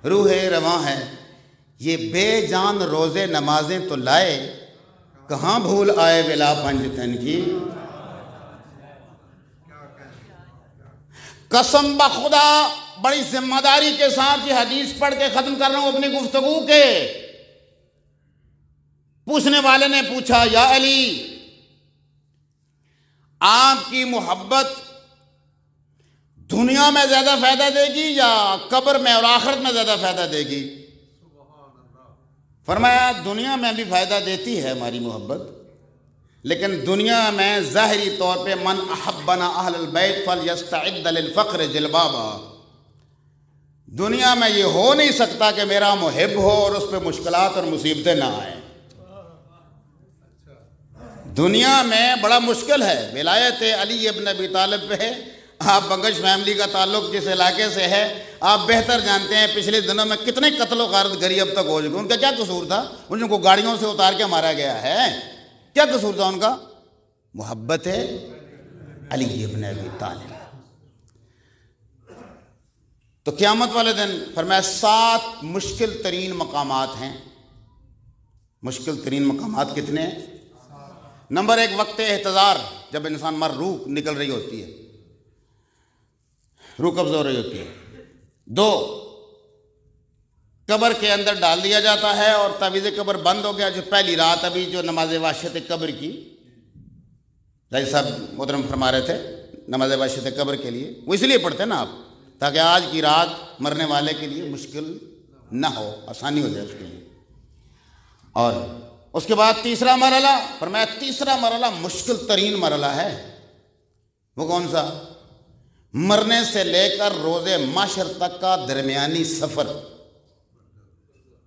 Speaker 1: روح رواں ہے، یہ بے جان روزے نمازیں تو لائے، کہاں بھول آئے بلا پنجتن کی۔ قسم بخدا بڑی ذمہ داری کے ساتھ یہ حدیث پڑھ کے ختم کر رہا ہوں اپنی گفتگو کے۔ پوچھنے والے نے پوچھا، یا علی، آپ کی محبت دنیا میں زیادہ فائدہ دے گی یا قبر میں اور آخرت میں زیادہ فائدہ دے گی؟ فرمایا دنیا میں بھی فائدہ دیتی ہے ہماری محبت، لیکن دنیا میں ظاہری طور پہ من احبنا اہل البیت فلیستعد للفقر جلبابا، دنیا میں یہ ہو نہیں سکتا کہ میرا محب ہو اور اس پہ مشکلات اور مصیبتیں نہ آئیں۔ دنیا میں بڑا مشکل ہے، ولایت علی ابن ابی طالب پہ ہے۔ آپ بنگش فیملی کا تعلق جس علاقے سے ہے آپ بہتر جانتے ہیں، پچھلے دنوں میں کتنے قتل و غارت گری اب تک ہو چکے۔ ان کا کیا قصور تھا؟ ان کو گاڑیوں سے اتار کے مارا گیا ہے، کیا قصور تھا ان کا؟ محبت ہے علی ابن ابی طالب۔ تو قیامت والے دن فرمایا 7 مشکل ترین مقامات ہیں۔ مشکل ترین مقامات کتنے ہیں؟ نمبر 1 وقت احتضار، جب انسان روح نکل رہی ہوتی ہے، روح قبض ہو رہی ہوتی ہے۔ 2 قبر کے اندر ڈال دیا جاتا ہے اور تعویذ قبر بند ہو گیا۔ جو پہلی رات ابھی جو نماز وحشت قبر کی رئیس صاحب محترم فرما رہے تھے، نماز وحشت قبر کے لیے وہ اس لیے پڑھتے ہیں نا آپ، تاکہ آج کی رات مرنے والے کے لیے مشکل نہ ہو، آسانی ہو جائے اس کے لیے۔ اور اس کے بعد تیسرا مرحلہ، فرمایا تیسرا مرحلہ مشکل ترین مرحلہ ہے۔ وہ کون سا؟ مرنے سے لے کر روز محشر تک کا درمیانی سفر،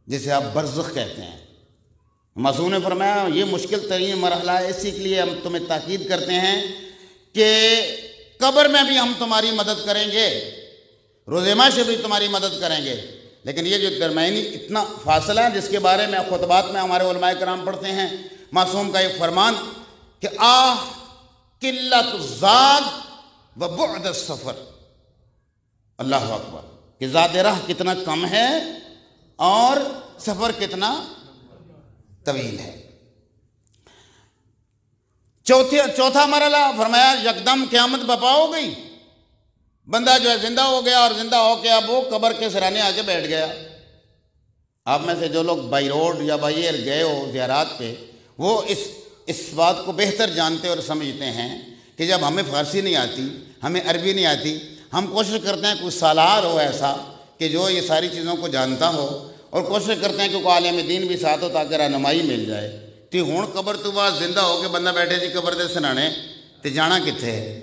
Speaker 1: جسے آپ برزخ کہتے ہیں۔ معصوم نے فرمایا یہ مشکل ترین مرحلہ ہے، اسی کے لیے ہم تمہیں تاکید کرتے ہیں کہ قبر میں بھی ہم تمہاری مدد کریں گے، روز محشر بھی تمہاری مدد کریں گے، لیکن یہ جو درمیانی اتنا فاصلہ ہے جس کے بارے میں خطبات میں ہمارے علماء کرام پڑھتے ہیں، معصوم کا ایک فرمان کہ قلت زاد و بعد السفر، اللہ اکبر، کہ زاد راہ کتنا کم ہے اور سفر کتنا طویل ہے۔ چوتھا مرحلہ فرمایا یکدم قیامت برپا ہو گئی، بندہ جو ہے زندہ ہو گیا، اور زندہ ہو کے اب وہ قبر کے سرانے آ کے بیٹھ گیا۔ آپ میں سے جو لوگ بائی روڈ یا بائی ایئر گئے ہو زیارات پہ، وہ اس بات کو بہتر جانتے اور سمجھتے ہیں کہ جب ہمیں فارسی نہیں آتی، ہمیں عربی نہیں آتی، ہم کوشش کرتے ہیں کوئی سالار ہو ایسا کہ جو یہ ساری چیزوں کو جانتا ہو، اور کوشش کرتے ہیں کہ کوئی عالم دین بھی ساتھ ہو تاکہ رہنمائی مل جائے۔ تو ہوں قبر تو بعد زندہ ہو کے بندہ بیٹھے جی قبر دے سنانے تو جانا کتنے ہے؟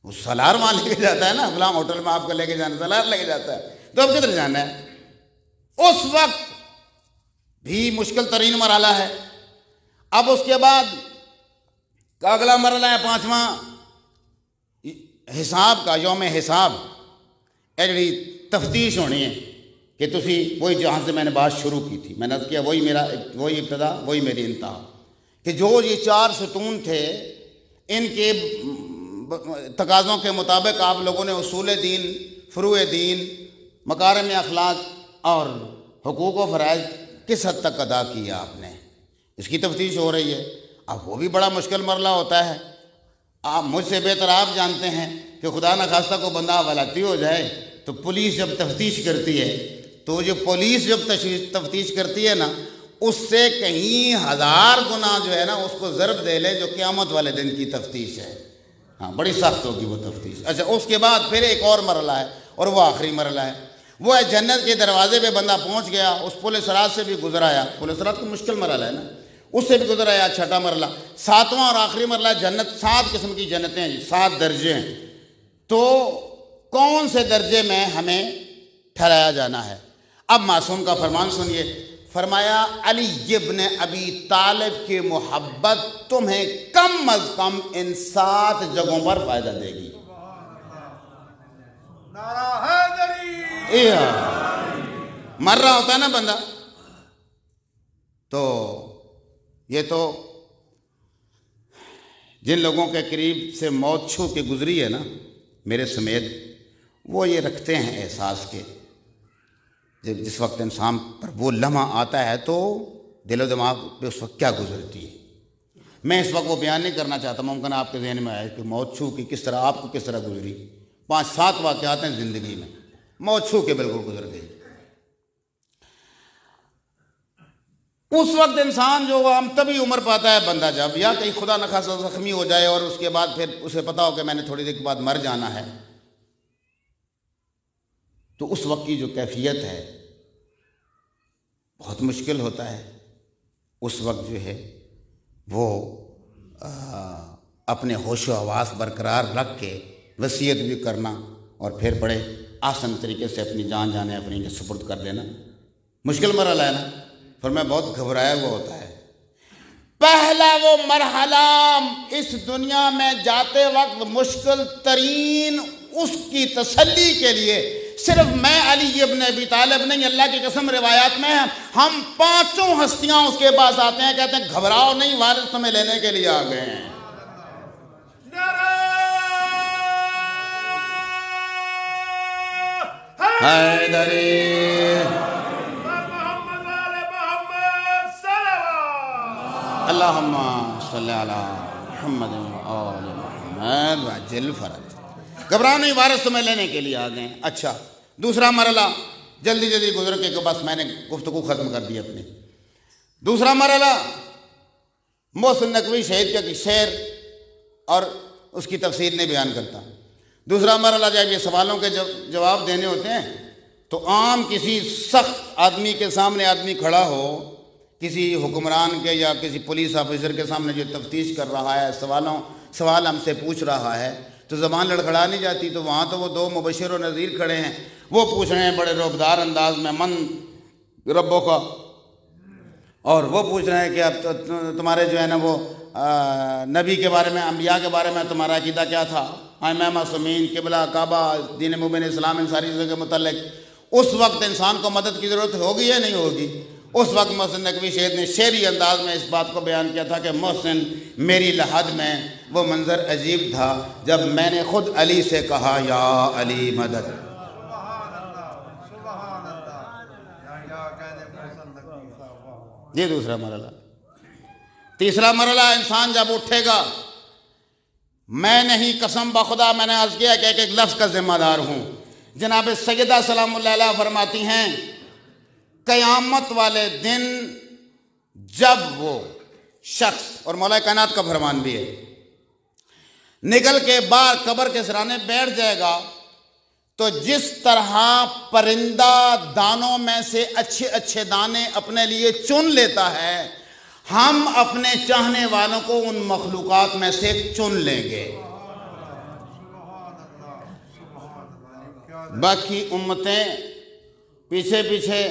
Speaker 1: وہ سالار وہاں لے کے جاتا ہے نا، فلاں ہوٹل میں آپ کو لے کے جانا، سالار لے کے جاتا ہے، تو اب کدھر جانا ہے؟ اس وقت بھی مشکل ترین مرحلہ ہے۔ اب اس کے بعد کا اگلا مرحلہ ہے 5واں، حساب کا، یوم حساب، جڑی تفتیش ہونی ہے کہ تسی وہی جہاں سے میں نے بات شروع کی تھی، میں نے کیا وہی ابتدا وہی میری انتہا، کہ جو یہ 4 ستون تھے ان کے تقاضوں کے مطابق آپ لوگوں نے اصول دین، فروع دین، مکارم اخلاق اور حقوق و فرائض کس حد تک ادا کیا آپ نے، اس کی تفتیش ہو رہی ہے۔ اب وہ بھی بڑا مشکل مرحلہ ہوتا ہے۔ آپ مجھ سے بہتر آپ جانتے ہیں کہ خدا نخواستہ کو بندہ حوالاتی ہو جائے تو پولیس جب تفتیش کرتی ہے تو جو پولیس جب تفتیش کرتی ہے نا، اس سے کہیں 1000 گنا جو ہے نا اس کو ضرب دے لے جو قیامت والے دن کی تفتیش ہے۔ ہاں بڑی سخت ہوگی وہ تفتیش۔ اچھا اس کے بعد پھر ایک اور مرحلہ ہے، اور وہ آخری مرحلہ ہے، وہ ہے جنت کے دروازے پہ بندہ پہنچ گیا، اس پل صراط سے بھی گزر آیا۔ پل صراط کو مشکل مرحلہ ہے نا، اس سے بھی گزر آیا۔ چھٹا مرحلہ، 7واں اور آخری مرحلہ جنت۔ 7 قسم کی جنتیں ہیں، 7 درجے ہیں، تو کون سے درجے میں ہمیں ٹھہرایا جانا ہے؟ اب معصوم کا فرمان سنیے، فرمایا علی ابن ابی طالب کی محبت تمہیں کم از کم ان 7 جگہوں پر فائدہ دے گی۔ نعرہ حیدری! مر رہا ہوتا ہے نا بندہ، تو یہ تو جن لوگوں کے قریب سے موت چھو کے گزری ہے نا میرے سمیت، وہ یہ رکھتے ہیں احساس کے جس وقت انسان پر وہ لمحہ آتا ہے تو دل و دماغ پہ اس وقت کیا گزرتی ہے. میں اس وقت وہ بیان نہیں کرنا چاہتا، ممکن آپ کے ذہن میں آئے کہ موت چھو کی کس طرح آپ کو کس طرح گزری. 5-7 واقعات ہیں زندگی میں، موت چھو کے بالکل گزر گئی. اس وقت انسان جو ہم تبھی عمر پاتا ہے بندہ جب یا کہیں خدا نخواستہ زخمی ہو جائے اور اس کے بعد پھر اسے پتا ہو کہ میں نے تھوڑی دیر کے بعد مر جانا ہے، تو اس وقت کی جو کیفیت ہے بہت مشکل ہوتا ہے. اس وقت جو ہے وہ اپنے ہوش و حواس برقرار رکھ کے وصیت بھی کرنا اور پھر بڑے آسان طریقے سے اپنی جان جانے اپنی سپرد کر دینا مشکل مرحلہ ہے نا. فرمایا بہت گھبرایا ہوا ہوتا ہے. پہلا وہ مرحلہ اس دنیا میں جاتے وقت مشکل ترین، اس کی تسلی کے لیے صرف میں علی ابن ابی طالب نہیں، اللہ کی قسم روایات میں ہم 5 ہستیاں اس کے پاس آتے ہیں، کہتے ہیں گھبراؤ نہیں، وارث تمہیں لینے کے لیے آ گئے ہیں. اللہم صلی علی محمد وآل محمد وعجل فرج. گھبراؤ نہیں، وارث تمہیں لینے کے لیے آ گئے. اچھا دوسرا مرحلہ جلدی جلدی گزر کے بس میں نے گفتگو ختم کر دی اپنی. دوسرا مرحلہ محسن نقوی شہید کا شعر اور اس کی تفسیر نے بیان کرتا. دوسرا مرحلہ جب یہ سوالوں کے جواب دینے ہوتے ہیں تو عام کسی سخت آدمی کے سامنے آدمی کھڑا ہو، کسی حکمران کے یا کسی پولیس آفیسر کے سامنے جو تفتیش کر رہا ہے، سوال ہم سے پوچھ رہا ہے تو زبان لڑکھڑا نہیں جاتی. تو وہاں تو وہ 2 مبشر و نذیر کھڑے ہیں، وہ پوچھ رہے ہیں بڑے رعبدار انداز میں من ربوں کا، اور وہ پوچھ رہے ہیں کہ اب تمہارے جو ہے نا وہ نبی کے بارے میں، انبیاء کے بارے میں تمہارا عقیدہ کیا تھا، ائمہ معصومین، قبلہ، کعبہ، دین مبین اسلام، ان ساری چیزوں کے متعلق. اس وقت انسان کو مدد کی ضرورت ہوگی یا نہیں ہوگی؟ اس وقت محسن نقوی شہید نے شعری انداز میں اس بات کو بیان کیا تھا کہ محسن میری لحد میں وہ منظر عجیب تھا جب میں نے خود علی سے کہا یا علی مدد. یہ دوسرا مرحلہ. تیسرا مرحلہ انسان جب اٹھے گا، میں نہیں، قسم بخدا میں نے عرض کیا کہ ایک لفظ کا ذمہ دار ہوں. جناب سیدہ سلام اللہ علیہ فرماتی ہیں قیامت والے دن جب وہ شخص، اور مولا کائنات کا فرمان بھی ہے، نکل کے باہر قبر کے سرانے بیٹھ جائے گا تو جس طرح پرندہ دانوں میں سے اچھے اچھے دانے اپنے لیے چن لیتا ہے، ہم اپنے چاہنے والوں کو ان مخلوقات میں سے چن لیں گے. باقی امتیں پیچھے پیچھے،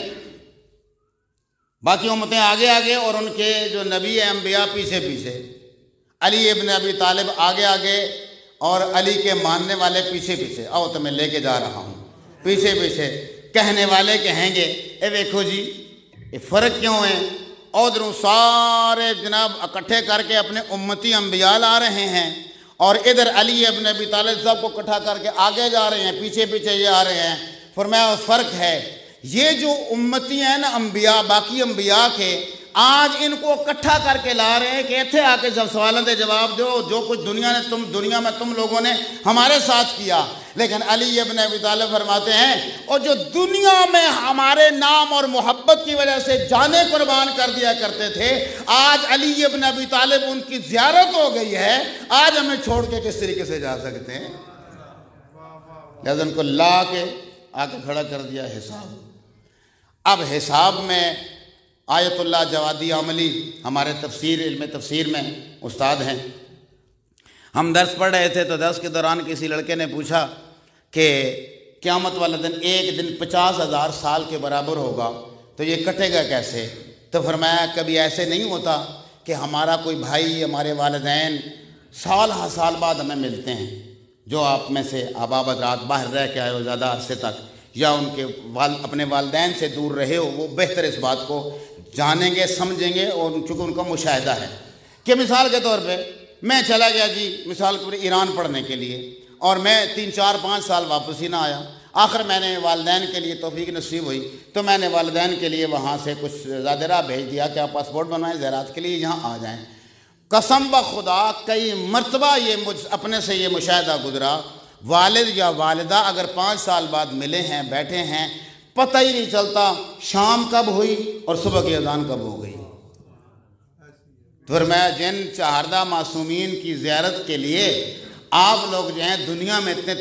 Speaker 1: باقی امتیں آگے آگے، اور ان کے جو نبی انبیاء پیچھے پیچھے. علی ابن ابی طالب آگے آگے اور علی کے ماننے والے پیچھے پیچھے. آؤ تو میں لے کے جا رہا ہوں پیچھے پیچھے. کہنے والے کہیں گے اے دیکھو جی یہ فرق کیوں ہے، ادھروں سارے جناب اکٹھے کر کے اپنے امتی انبیاء لا رہے ہیں اور ادھر علی ابن ابی طالب صاحب کو اکٹھا کر کے آگے جا رہے ہیں، پیچھے پیچھے یہ آ رہے ہیں. فرمایا فرق ہے، یہ جو امتی ہیں نا انبیاء، باقی انبیاء کے، آج ان کو اکٹھا کر کے لا رہے ہیں کہ ایتھے آ کے جب سوالوں دے جواب دو، جو کچھ دنیا میں تم لوگوں نے ہمارے ساتھ کیا. لیکن علی ابن ابی طالب فرماتے ہیں اور جو دنیا میں ہمارے نام اور محبت کی وجہ سے جانیں قربان کر دیا کرتے تھے، آج علی ابن ابی طالب ان کی زیارت ہو گئی ہے، آج ہمیں چھوڑ کے کس طریقے سے جا سکتے ہیں؟ لہذا ان کو لا کے آ کے کھڑا کر دیا حساب. اب حساب میں آیت اللہ جوادی عملی ہمارے علم تفسیر میں استاد ہیں. ہم درس پڑھ رہے تھے تو درس کے دوران کسی لڑکے نے پوچھا کہ قیامت والا دن ایک دن 50,000 سال کے برابر ہوگا تو یہ کٹے گا کیسے؟ تو فرمایا کبھی ایسے نہیں ہوتا کہ ہمارا کوئی بھائی، ہمارے والدین سال ہر سال بعد ہمیں ملتے ہیں، جو آپ میں سے آبا حضرات باہر رہ کے آئے ہو زیادہ عرصے تک، یا ان کے اپنے والدین سے دور رہے ہو، وہ بہتر اس بات کو جانیں گے، سمجھیں گے، اور چونکہ ان کا مشاہدہ ہے. کہ مثال کے طور پہ میں چلا گیا جی مثال کے ایران پڑھنے کے لیے، اور میں 3 4 5 سال واپس ہی نہ آیا. آخر میں نے والدین کے لیے توفیق نصیب ہوئی تو میں نے والدین کے لیے وہاں سے کچھ زیادہ بھیج دیا کہ آپ پاسپورٹ بنوائیں، زیارات کے لیے یہاں آ جائیں۔ قسم بخدا کئی مرتبہ یہ اپنے سے یہ مشاہدہ گزرا، والد یا والدہ اگر 5 سال بعد ملے ہیں، بیٹھے ہیں، پتہ ہی نہیں چلتا شام کب ہوئی اور صبح کی اذان کب ہو گئی۔ فرمایا جن چہاردہ معصومین کی زیارت کے لیے آپ لوگ جو ہیں دنیا میں اتنے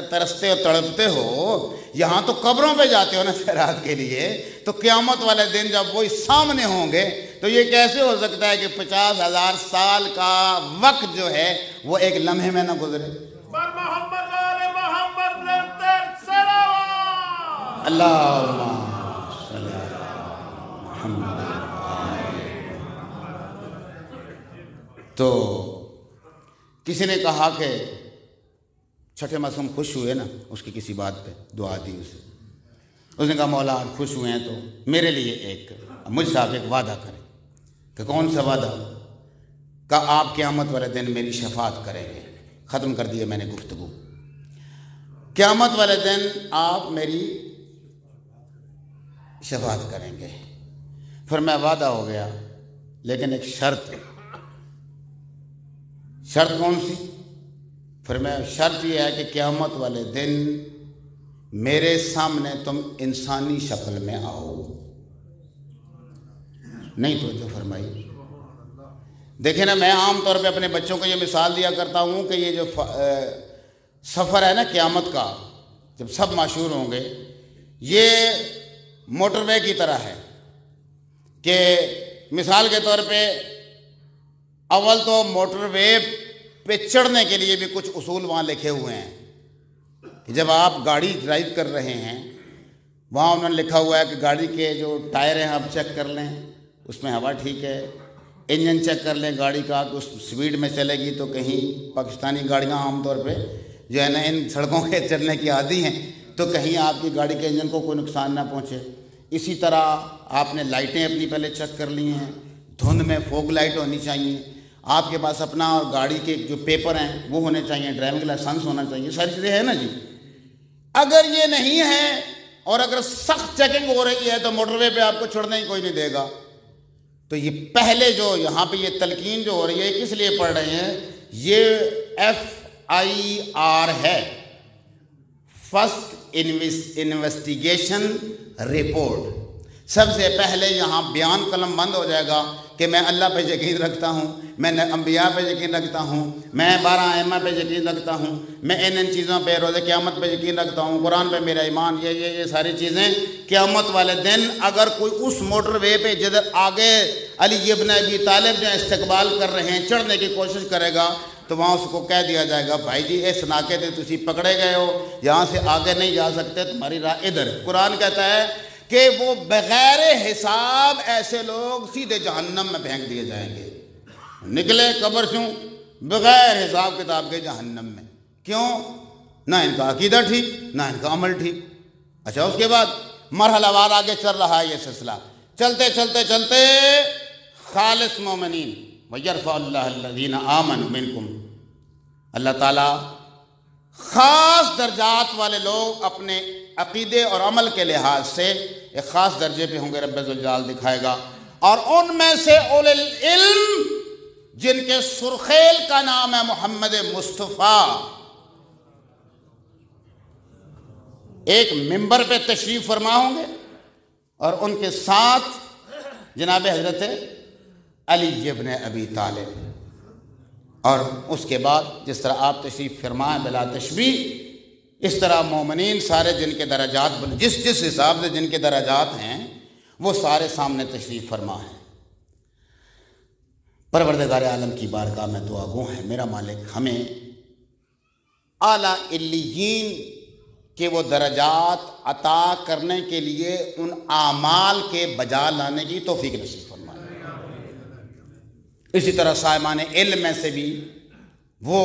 Speaker 1: ترستے اور تڑپتے ہو، یہاں تو قبروں پہ جاتے ہو نا زیارت کے لیے، تو قیامت والے دن جب وہی سامنے ہوں گے تو یہ کیسے ہو سکتا ہے کہ 50,000 سال کا وقت جو ہے وہ ایک لمحے میں نہ گزرے۔ اللہم صلی علی محمد۔ تو کسی نے کہا کہ چھٹے معصوم خوش ہوئے نا اس کی کسی بات پہ، دعا دی اسے، اس نے کہا مولا آپ خوش ہوئے ہیں تو میرے لیے مجھ سے آپ ایک وعدہ کریں۔ کہ کون سا وعدہ؟ کہ آپ قیامت والے دن میری شفاعت کریں گے۔ ختم کر دیا میں نے گفتگو، قیامت والے دن آپ میری شفاعت کریں گے۔ پھر میں وعدہ ہو گیا، لیکن ایک شرط ہے۔ شرط کون سی؟ پھر میں شرط یہ ہے کہ قیامت والے دن میرے سامنے تم انسانی شکل میں آؤ۔ نہیں توجہ فرمائی؟ دیکھیں نا، میں عام طور پہ اپنے بچوں کو یہ مثال دیا کرتا ہوں کہ یہ جو سفر ہے نا قیامت کا، جب سب معشور ہوں گے، یہ موٹر وے کی طرح ہے کہ مثال کے طور پہ اول تو موٹر وے پہ چڑھنے کے لیے بھی کچھ اصول وہاں لکھے ہوئے ہیں کہ جب آپ گاڑی ڈرائیو کر رہے ہیں وہاں انہوں نے لکھا ہوا ہے کہ گاڑی کے جو ٹائر ہیں آپ چیک کر لیں، اس میں ہوا ٹھیک ہے، انجن چیک کر لیں گاڑی کا کہ اس سپیڈ میں چلے گی، تو کہیں پاکستانی گاڑیاں عام طور پہ جو ہے نا ان سڑکوں کے چلنے کی عادی ہیں، تو کہیں آپ کی گاڑی کے انجن کو کوئی نقصان نہ پہنچے۔ اسی طرح آپ نے لائٹیں اپنی پہلے چیک کر لی ہیں، دھند میں فوگ لائٹ ہونی چاہیے، آپ کے پاس اپنا اور گاڑی کے جو پیپر ہیں وہ ہونے چاہیے، ڈرائیونگ لائسنس ہونا چاہیے، ساری چیزیں ہیں نا جی۔ اگر یہ نہیں ہے اور اگر سخت چیکنگ ہو رہی ہے تو موٹر وے پہ آپ کو چھوڑنے ہی کوئی نہیں دے گا۔ تو یہ پہلے جو یہاں پہ یہ تلقین جو ہو رہی ہے کس لیے پڑھ رہے ہیں؟ یہ FIR ہے، فرسٹ انویسٹیگیشن رپورٹ۔ سب سے پہلے یہاں بیان قلم بند ہو جائے گا کہ میں اللہ پہ یقین رکھتا ہوں، میں انبیاء پہ یقین رکھتا ہوں، میں 12 ائمہ پہ یقین رکھتا ہوں، میں ان چیزوں پہ روز قیامت پہ یقین رکھتا ہوں، قرآن پہ میرا ایمان، یہ ساری چیزیں قیامت والے دن اگر کوئی اس موٹر وے پہ جدھر آگے علی ابن ابی طالب جو استقبال کر رہے ہیں چڑھنے کی کوشش کرے گا تو وہاں اس کو کہہ دیا جائے گا بھائی جی اس ناکے سے تسی پکڑے گئے ہو، یہاں سے آگے نہیں جا سکتے، تمہاری راہ ادھر۔ قرآن کہتا ہے کہ وہ بغیر حساب ایسے لوگ سیدھے جہنم میں پھینک دیے جائیں گے، نکلے قبر سے بغیر حساب کتاب کے جہنم میں۔ کیوں؟ نہ ان کا عقیدہ ٹھیک، نہ ان کا عمل ٹھیک۔ اچھا اس کے بعد مرحلہ وار آگے چل رہا ہے یہ سلسلہ، چلتے چلتے چلتے خالص مومنین وَيَرْفَعُ اللَّهُ الَّذِينَ آمَنُوا مِنْكُمْ، اللہ تعالیٰ خاص درجات والے لوگ اپنے عقیدے اور عمل کے لحاظ سے ایک خاص درجے پہ ہوں گے، رب ذوالجلال دکھائے گا، اور ان میں سے اولو العلم جن کے سرخیل کا نام ہے محمد مصطفیٰ، ایک منبر پہ تشریف فرما ہوں گے اور ان کے ساتھ جناب حضرت علی ابن ابی طالب، اور اس کے بعد جس طرح آپ تشریف فرمائیں بلا تشبیہ، اس طرح مومنین سارے جن کے درجات جس حساب سے جن کے درجات ہیں وہ سارے سامنے تشریف فرما ہیں۔ پروردگار عالم کی بارگاہ میں دعا گو ہیں میرا مالک ہمیں اعلیٰ علیین کے وہ درجات عطا کرنے کے لیے ان اعمال کے بجا لانے کی توفیق نصیب فرمائے۔ اسی طرح صاحبان علم میں سے بھی وہ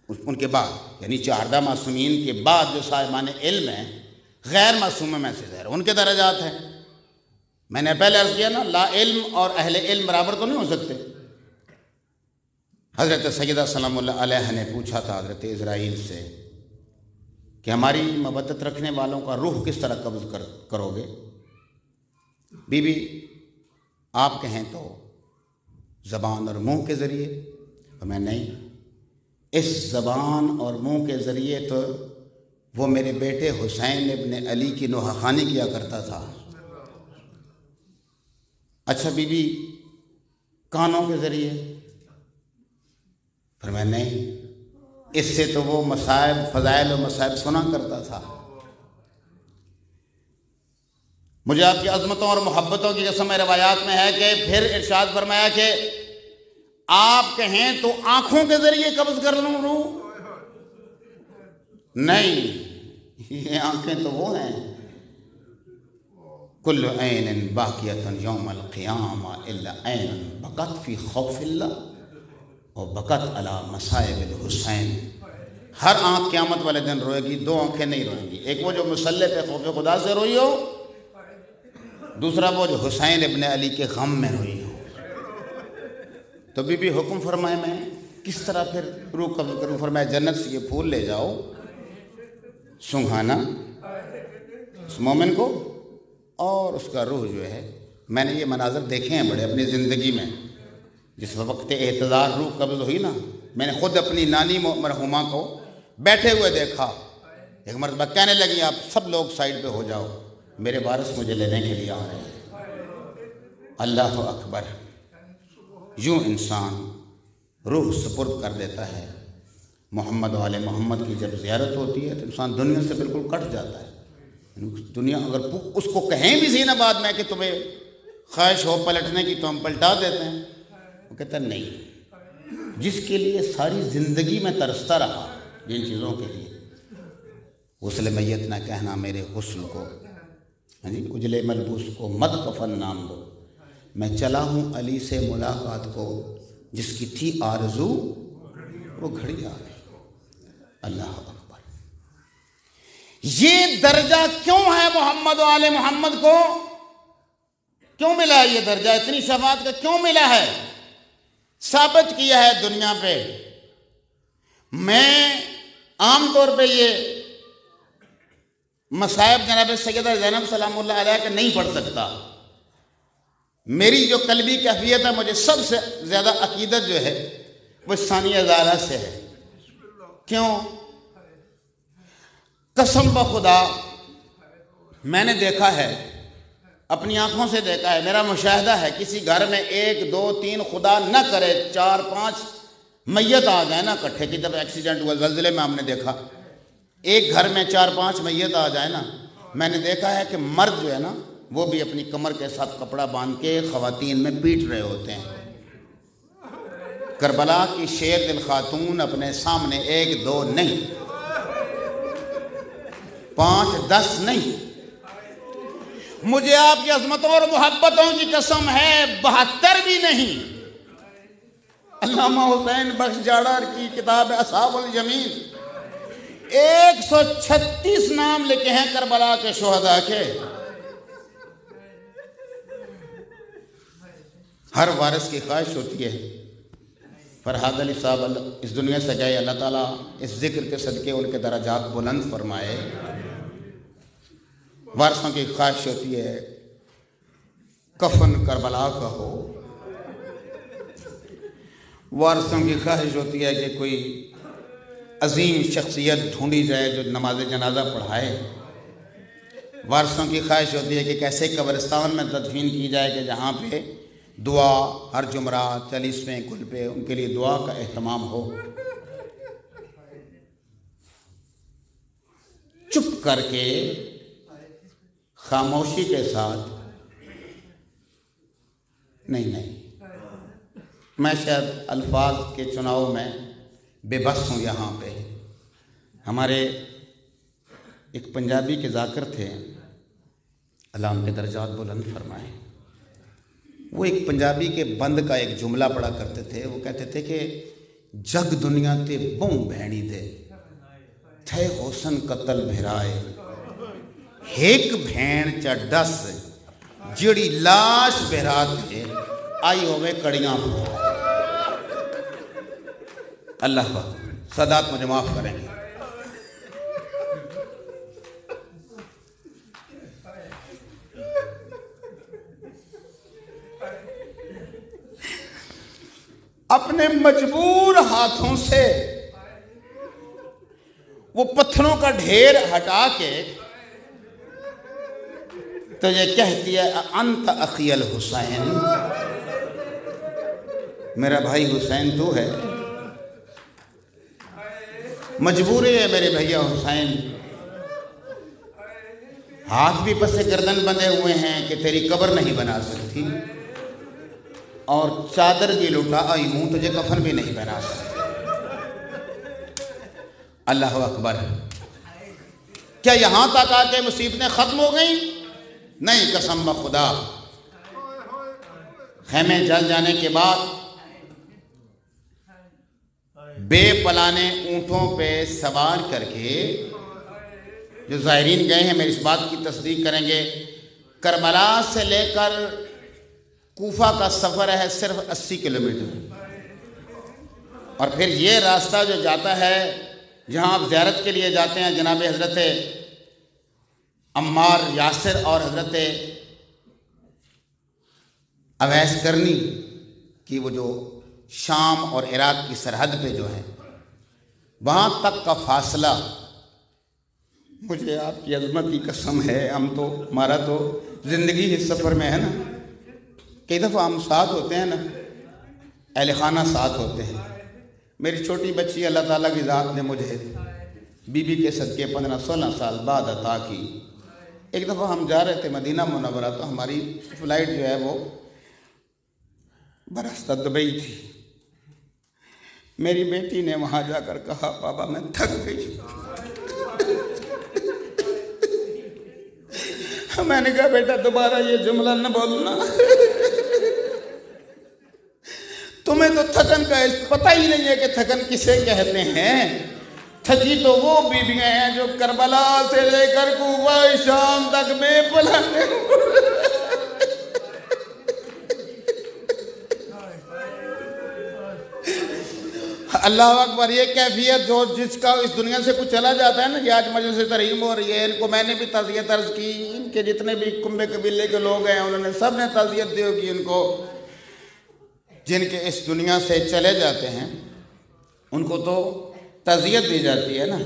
Speaker 1: ان کے بعد یعنی 14 معصومین کے بعد جو صاحبان علم ہیں غیر معصوموں میں سے غیر ان کے درجات ہیں۔ میں نے پہلے عرض کیا نا لا علم اور اہل علم برابر تو نہیں ہو سکتے۔ حضرت سیدہ سلام اللہ علیہ نے پوچھا تھا حضرت اسرائیل سے کہ ہماری مودت رکھنے والوں کا روح کس طرح قبض کرو گے؟ بی بی آپ کہیں تو زبان اور منہ کے ذریعے، اور میں نہیں، اس زبان اور منہ کے ذریعے تو وہ میرے بیٹے حسین ابن علی کی نوحہ خوانی کیا کرتا تھا۔ اچھا بی بی کانوں کے ذریعے؟ پھر میں نہیں، اس سے تو وہ مصائب، فضائل و مصائب سنا کرتا تھا۔ مجھے آپ کی عظمتوں اور محبتوں کی قسم روایات میں ہے کہ پھر ارشاد فرمایا کہ آپ کہیں تو آنکھوں کے ذریعے قبض کر لوں روح؟ نہیں، یہ آنکھیں تو وہ ہیں، کل عین باقیۃ یوم القیامہ الا عین بکت فی خوف اللہ اور بکت علی مصائب الحسین۔ ہر آنکھ قیامت والے دن روئے گی، دو آنکھیں نہیں روئیں گی، ایک وہ جو مصلی پہ خوف خدا سے روئی ہو، دوسرا وہ جو حسین ابن علی کے غم میں روئی ہو۔ تو بی بی حکم فرمائے میں کس طرح پھر روح قبض کروں؟ فرمایا جنت سے یہ پھول لے جاؤ، سنگھانا اس مومن کو، اور اس کا روح جو ہے، میں نے یہ مناظر دیکھے ہیں بڑے اپنی زندگی میں۔ جس وقت احتضار روح قبض ہوئی نا، میں نے خود اپنی نانی مرحومہ کو بیٹھے ہوئے دیکھا، ایک مرتبہ کہنے لگی آپ سب لوگ سائڈ پہ ہو جاؤ، میرے وارث مجھے لینے کے لیے آ رہے ہیں۔ اللہ اکبر! یوں انسان روح سپرد کر دیتا ہے۔ محمد و آل محمد کی جب زیارت ہوتی ہے تو انسان دنیا سے بالکل کٹ جاتا ہے۔ دنیا اگر اس کو کہیں بھی زین آباد میں کہ تمہیں خواہش ہو پلٹنے کی تو ہم پلٹا دیتے ہیں، وہ کہتا ہے نہیں، جس کے لیے ساری زندگی میں ترستا رہا، جن چیزوں کے لیے، غسل میت نہ کہنا میرے غسل کو، اجلے ملبوس کو مت کفن نام دو، میں چلا ہوں علی سے ملاقات کو، جس کی تھی آرزو وہ گھڑی آ گئی۔ اللہ اکبر! یہ درجہ کیوں ہے محمد و آل محمد کو؟ کیوں ملا ہے یہ درجہ؟ اتنی شفاعت کا کیوں ملا ہے؟ ثابت کیا ہے دنیا پہ۔ میں عام طور پہ یہ مصائب جناب سیدہ زینب سلام اللہ علیہ کا نہیں پڑھ سکتا۔ میری جو قلبی کیفیت ہے، مجھے سب سے زیادہ عقیدت جو ہے وہ ثانیہ زہرا سے ہے۔ کیوں؟ قسم بخدا میں نے دیکھا ہے، اپنی آنکھوں سے دیکھا ہے، میرا مشاہدہ ہے، کسی گھر میں 1 2 3 خدا نہ کرے 4 5 میت آ جائے نا کٹھے کی، جب ایکسیڈنٹ ہوا زلزلے میں ہم نے دیکھا، ایک گھر میں 4 5 میت آ جائے نا، میں نے دیکھا ہے کہ مرد جو ہے نا وہ بھی اپنی کمر کے ساتھ کپڑا باندھ کے خواتین میں پیٹ رہے ہوتے ہیں۔ کربلا کی شیر دل خاتون اپنے سامنے 1 2 نہیں، 5 10 نہیں، مجھے آپ کی عظمتوں اور محبتوں کی قسم ہے 72 بھی نہیں۔ علامہ حسین بخش جاڑر کی کتاب اصحاب الیمین 136 نام لکھے ہیں کربلا کے شہداء کے۔ ہر وارث کی خواہش ہوتی ہے فرحاد علی صاحب اس دنیا سے گئے، اللہ تعالیٰ اس ذکر کے صدقے ان کے درجات بلند فرمائے۔ وارثوں کی خواہش ہوتی ہے کفن کربلا کا ہو، وارثوں کی خواہش ہوتی ہے کہ کوئی عظیم شخصیت ڈھونڈی جائے جو نماز جنازہ پڑھائے، وارثوں کی خواہش ہوتی ہے کہ کیسے قبرستان میں تدفین کی جائے کہ جہاں پہ دعا ہر جمعرات 40ویں گل پہ ان کے لیے دعا کا اہتمام ہو۔ چپ کر کے خاموشی کے ساتھ نہیں، میں شاید الفاظ کے چناؤ میں بے بس ہوں۔ یہاں پہ ہمارے ایک پنجابی کے ذاکر تھے، اللہ ان کے درجات بلند فرمائے، وہ ایک پنجابی کے بند کا ایک جملہ پڑھا کرتے تھے۔ وہ کہتے تھے کہ جگ دنیا تے بہوں بہنی دے تھے حسن قتل بھرائے، ایک بھین چا ڈس جڑی لاش بہرا تے آئی ہوئے کڑیاں بھرائے۔ اللہ سادات مجھے معاف کریں گے۔ اپنے مجبور ہاتھوں سے وہ پتھروں کا ڈھیر ہٹا کے تو یہ کہتی ہے انت اخی الحسین، میرا بھائی حسین تو ہے، مجبوری ہے میرے بھیا حسین، ہاتھ بھی پس گردن بندھے ہوئے ہیں کہ تیری قبر نہیں بنا سکتی، اور چادر بھی لٹا آئی ہوں تجھے کفن بھی نہیں بنا سکتی۔ اللہ اکبر۔ کیا یہاں تک آ کے مصیبتیں ختم ہو گئیں؟ نہیں، قسم بخدا۔ خیمے جل جانے کے بعد بے پلانے اونٹوں پہ سوار کر کے، جو زائرین گئے ہیں میری اس بات کی تصدیق کریں گے، کربلا سے لے کر کوفہ کا سفر ہے صرف 80 کلومیٹر، اور پھر یہ راستہ جو جاتا ہے جہاں آپ زیارت کے لیے جاتے ہیں جناب حضرت عمار یاسر اور حضرت اویس کرنی کی، وہ جو شام اور عراق کی سرحد پہ جو ہے، وہاں تک کا فاصلہ، مجھے آپ کی عظمت کی قسم ہے، ہمارا تو زندگی اس سفر میں ہے نا، کئی دفعہ ہم ساتھ ہوتے ہیں نا، اہل خانہ ساتھ ہوتے ہیں۔ میری چھوٹی بچی اللہ تعالیٰ کی ذات نے مجھے بی بی کے صدقے 15-16 سال بعد عطا کی۔ ایک دفعہ ہم جا رہے تھے مدینہ منورہ، تو ہماری فلائٹ جو ہے وہ براستہ دبئی تھی۔ میری بیٹی نے وہاں جا کر کہا بابا میں تھک گئی۔ میں نے کہا بیٹا دوبارہ یہ جملہ نہ بولنا، تمہیں تو تھکن کا پتہ ہی نہیں ہے کہ تھکن کسے کہتے ہیں۔ تھکی تو وہ بیویاں ہیں جو کربلا سے لے کر کوفہ شام تک بے پلانے۔ اللہ اکبر۔ یہ کیفیت جو جس کا اس دنیا سے کچھ چلا جاتا ہے نا، یہ آج مجلس ترحیم ہو رہی ہے، ان کو میں نے بھی تعزیت عرض کی، ان کے جتنے بھی کنبے قبیلے کے لوگ ہیں انہوں نے سب نے تعزیت دی ہوگی ان کو، جن کے اس دنیا سے چلے جاتے ہیں ان کو تو تعزیت دی جاتی ہے نا۔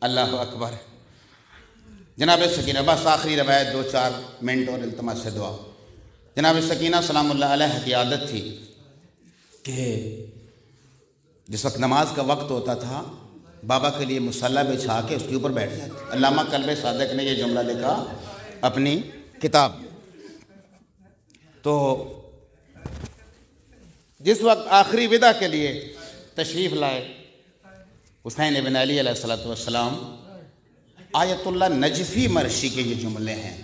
Speaker 1: اللہ اکبر۔ جناب سکینہ، بس آخری روایت 2-4 منٹ اور التماس سے دعا۔ جناب سکینہ سلام اللہ علیہ کی عادت تھی کہ جس وقت نماز کا وقت ہوتا تھا بابا کے لیے مصلی بچھا کے اس کے اوپر بیٹھ جاتے۔ علامہ قلب صادق نے یہ جملہ لکھا اپنی کتاب۔ تو جس وقت آخری وداع کے لیے تشریف لائے حسین ابن علی علیہ السلام، آیت اللہ نجفی مرشی کے یہ جملے ہیں،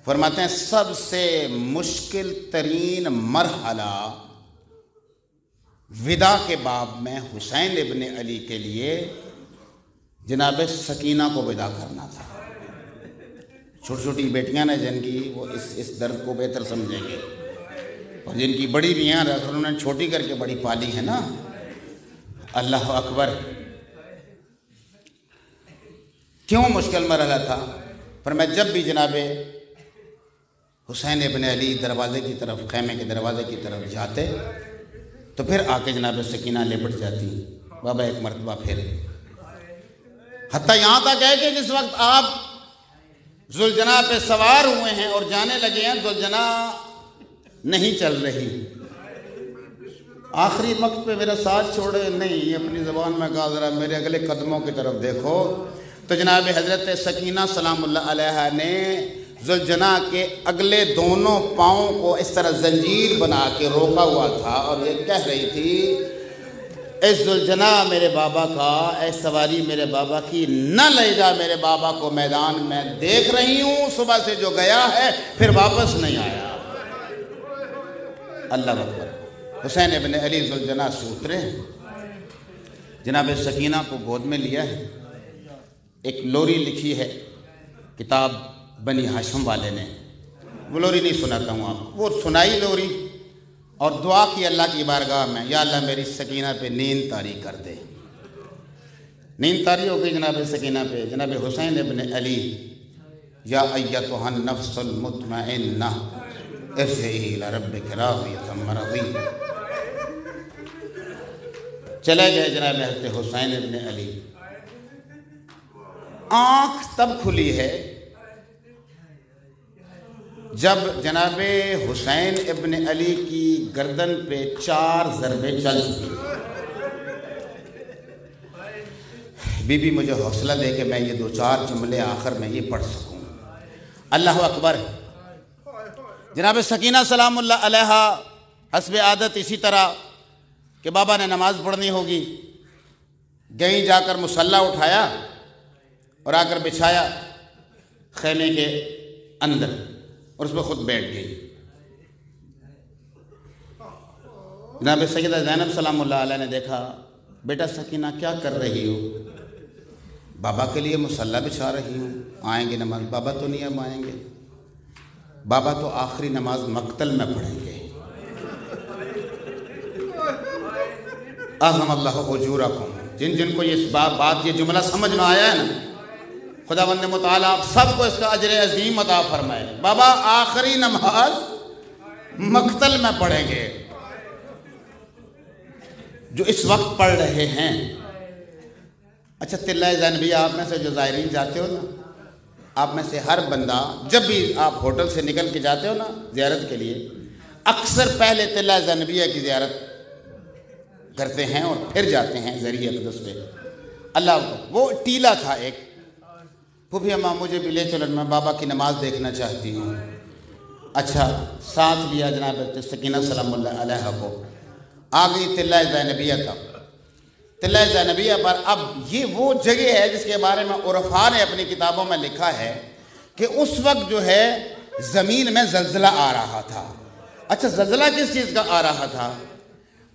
Speaker 1: فرماتے ہیں سب سے مشکل ترین مرحلہ وداع کے باب میں حسین ابن علی کے لیے جناب سکینہ کو وداع کرنا تھا۔ چھوٹی چھوٹی بیٹیاں نے جن کی، وہ اس درد کو بہتر سمجھیں گے، اور جن کی بڑی بھی ہیں انہوں نے چھوٹی کر کے بڑی پالی ہے نا۔ اللہ اکبر۔ کیوں مشکل مرحلہ تھا؟ فرمایا جب بھی جناب حسین ابن علی دروازے کی طرف، خیمے کے دروازے کی طرف جاتے تو پھر آ کے جناب سکینہ لپٹ جاتی، بابا ایک مرتبہ پھر، حتیٰ یہاں تک ہے کہ جس وقت آپ ذوالجناح پہ سوار ہوئے ہیں اور جانے لگے ہیں، ذوالجناح نہیں چل رہی، آخری وقت پہ میرا ساتھ چھوڑے نہیں، اپنی زبان میں کہا ذرا میرے اگلے قدموں کی طرف دیکھو، تو جناب حضرت سکینہ سلام اللہ علیہ نے ذوالجناح کے اگلے دونوں پاؤں کو اس طرح زنجیر بنا کے روکا ہوا تھا، اور یہ کہہ رہی تھی اے ذوالجناح میرے بابا کا، اے سواری میرے بابا کی، نہ لے جا میرے بابا کو میدان میں، دیکھ رہی ہوں صبح سے جو گیا ہے پھر واپس نہیں آیا۔ اللہ اکبر۔ حسین ابن علی ذوالجناح سے اترے، جناب سکینہ کو گود میں لیا ہے، ایک لوری لکھی ہے کتاب بنی ہاشم والے نے، وہ لوری نہیں سناتا ہوں آپ، وہ سنائی لوری، اور دعا کی اللہ کی بارگاہ میں، یا اللہ میری سکینہ پہ نیند طاری کر دے۔ نیند طاری ہو گئی جناب سکینہ پہ۔ جناب حسین ابن علی، یا ایتھا النفس المطمئنہ ارجعی الی ربک راضیۃ مرضیہ، چلے گئے جناب حضرت حسین ابن علی۔ آنکھ تب کھلی ہے جب جناب حسین ابن علی کی گردن پہ 4 ضربیں چل چکی۔ بی بی مجھے حوصلہ دے کہ میں یہ 2-4 جملے آخر میں یہ پڑھ سکوں۔ اللہ اکبر۔ جناب سکینہ سلام اللہ علیہا حسب عادت اسی طرح کہ بابا نے نماز پڑھنی ہوگی، گئیں، جا کر مصلی اٹھایا اور آ کر بچھایا خیمے کے اندر اور اس میں خود بیٹھ گئی۔ جناب سیدہ زینب سلام اللہ علیہ نے دیکھا، بیٹا سکینہ کیا کر رہی ہو؟ بابا کے لیے مصلی بچھا رہی ہوں، آئیں گے نماز۔ بابا تو نہیں اب آئیں گے، بابا تو آخری نماز مقتل میں پڑھیں گے۔ اعظم اللہ اجورکم۔ جن جن کو یہ بات، یہ جملہ سمجھ میں آیا ہے نا، خداوند متعال آپ سب کو اس کا اجر عظیم عطا فرمائے۔ بابا آخری نماز مقتل میں پڑھیں گے۔ جو اس وقت پڑھ رہے ہیں، اچھا تلہ زینبیہ آپ میں سے جو زائرین جاتے ہو نا، آپ میں سے ہر بندہ جب بھی آپ ہوٹل سے نکل کے جاتے ہو نا زیارت کے لیے، اکثر پہلے تلہ زینبیہ کی زیارت کرتے ہیں اور پھر جاتے ہیں ذریعہ اقدس پہ۔ اللہ وہ ٹیلا تھا ایک، پھوپھی اماں مجھے بھی لے چلو، میں بابا کی نماز دیکھنا چاہتی ہوں۔ اچھا ساتھ لیا جناب سکینہ سلام اللہ علیہ کو، آ گئی تلہ زینبیہ کا۔ تلہ زینبیہ پر اب یہ وہ جگہ ہے جس کے بارے میں عرفاء نے اپنی کتابوں میں لکھا ہے کہ اس وقت جو ہے زمین میں زلزلہ آ رہا تھا۔ اچھا زلزلہ کس چیز کا آ رہا تھا؟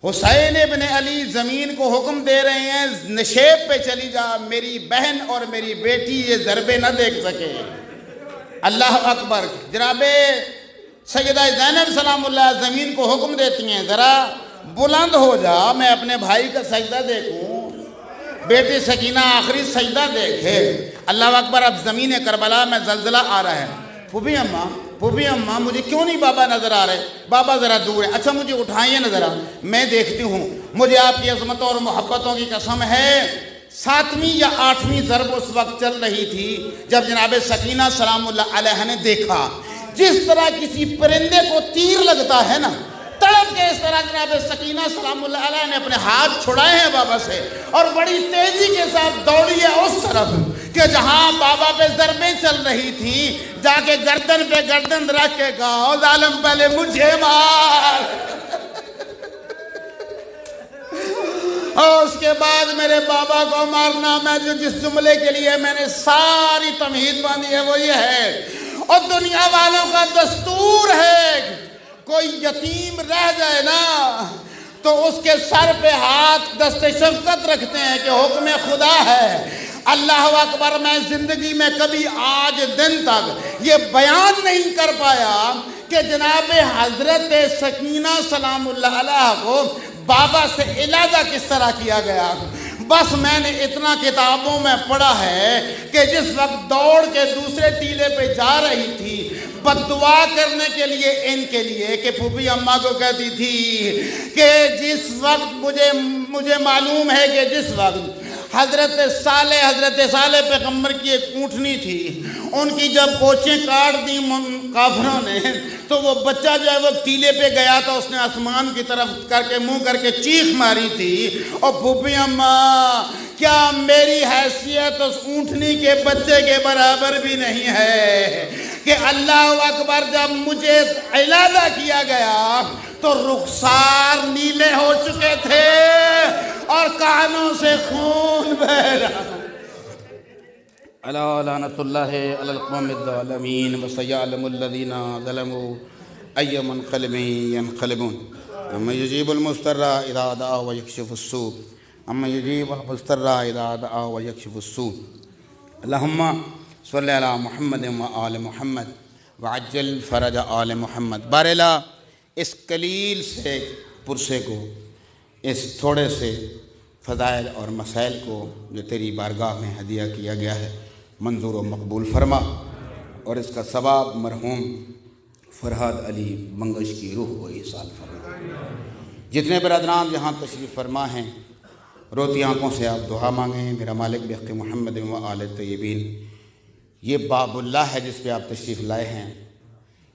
Speaker 1: حسین ابن علی زمین کو حکم دے رہے ہیں نشیب پہ چلی جا، میری بہن اور میری بیٹی یہ ضربے نہ دیکھ سکے۔ اللہ اکبر۔ جناب سیدہ زینب سلام اللہ زمین کو حکم دیتی ہیں ذرا بلند ہو جا، میں اپنے بھائی کا سجدہ دیکھوں، بیٹی سکینہ آخری سجدہ دیکھے۔ اللہ اکبر۔ اب زمین کربلا میں زلزلہ آ رہا ہے۔ پھوپھی اماں مجھے کیوں نہیں بابا نظر آ رہے؟ بابا ذرا دور ہے۔ اچھا مجھے اٹھائیے نا ذرا، میں دیکھتی ہوں۔ مجھے آپ کی عظمتوں اور محبتوں کی قسم ہے 7ویں یا 8ویں ضرب اس وقت چل رہی تھی جب جناب سکینہ سلام اللہ علیہ نے دیکھا جس طرح کسی پرندے کو تیر لگتا ہے نا، تڑپ کے اس طرح جناب سکینہ سلام اللہ علیہ نے اپنے ہاتھ چھڑائے ہیں بابا سے اور بڑی تیزی کے ساتھ دوڑی ہے اس طرف کہ جہاں بابا پہ ضربیں چل رہی تھی، جا کے گردن پہ گردن رکھ کے کہا ظالم پہلے مجھے مار، اور اس کے بعد میرے بابا کو مارنا۔ میں جو جس جملے کے لیے میں نے ساری تمہید باندھی ہے وہ یہ ہے، اور دنیا والوں کا دستور ہے کوئی یتیم رہ جائے نا تو اس کے سر پہ ہاتھ دست شفقت رکھتے ہیں کہ حکم خدا ہے۔ اللہ اکبر۔ میں زندگی میں کبھی آج دن تک یہ بیان نہیں کر پایا کہ جناب حضرت سکینہ سلام اللہ علیہ کو بابا سے علیحدہ کس طرح کیا گیا۔ بس میں نے اتنا کتابوں میں پڑھا ہے کہ جس وقت دوڑ کے دوسرے ٹیلے پہ جا رہی تھی بد دعا کرنے کے لیے ان کے لیے، کہ پھوپھی اماں کو کہتی تھی کہ جس وقت مجھے معلوم ہے کہ جس وقت حضرت صالح پیغمبر کی ایک اونٹنی تھی، ان کی جب کوچیں کاٹ دی کافروں نے تو وہ بچہ جو ہے وہ ٹیلے پہ گیا تھا، اس نے آسمان کی طرف کر کے منہ کر کے چیخ ماری تھی، اور پھوپھی اماں کیا میری حیثیت اس اونٹنی کے بچے کے برابر بھی نہیں ہے کہ اللہ اکبر جب مجھے علیحدہ کیا گیا تو رخسار نیلے ہو چکے تھے اور کانوں سے خون بہ رہا۔ الا لعنت اللہ علی القوم الظالمین وسيعلم الذین ظلموا ای منقلب ینقلبون اما یجیب المضطر اذا دعا ویکشف السوء اما یجیب المضطر اذا دعا ویکشف السوء اللہم صلی علی محمد و آل محمد وعجل فرج آل محمد۔ بارلا اس قلیل سے پرسے کو، اس تھوڑے سے فضائل اور مسائل کو جو تیری بارگاہ میں ہدیہ کیا گیا ہے منظور و مقبول فرما، اور اس کا ثواب مرحوم فرحاد علی منگش کی روح کو ایصال فرما۔ جتنے برادران یہاں تشریف فرما ہیں روتی آنکھوں سے آپ دعا مانگیں۔ میرا مالک بحق محمد و آل طیبین، یہ باب اللہ ہے جس پہ آپ تشریف لائے ہیں،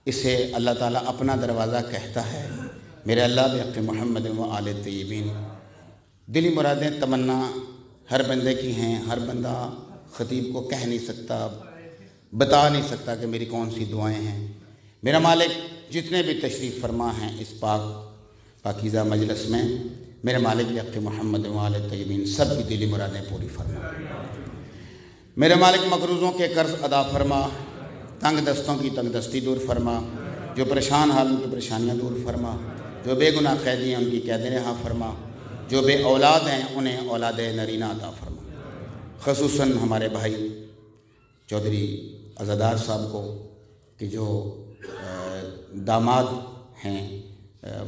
Speaker 1: اسے اللہ تعالیٰ اپنا دروازہ کہتا ہے۔ میرے اللہ بحق محمد و آل طیبین، دلی مرادیں تمنا ہر بندے کی ہیں، ہر بندہ خطیب کو کہہ نہیں سکتا، بتا نہیں سکتا کہ میری کون سی دعائیں ہیں۔ میرا مالک جتنے بھی تشریف فرما ہیں اس پاکیزہ مجلس میں، میرے مالک بحق محمد و آل طیبین سب کی دلی مرادیں پوری فرما۔ میرے مالک مقروضوں کے قرض ادا فرما، تنگ دستوں کی تنگ دستی دور فرما، جو پریشان حال ان کی پریشانیاں دور فرما، جو بے گناہ قیدی ہیں ان کی قید رہا فرما، جو بے اولاد ہیں انہیں اولاد نرینہ عطا فرما۔ خصوصاً ہمارے بھائی چودھری عزادار صاحب کو کہ جو داماد ہیں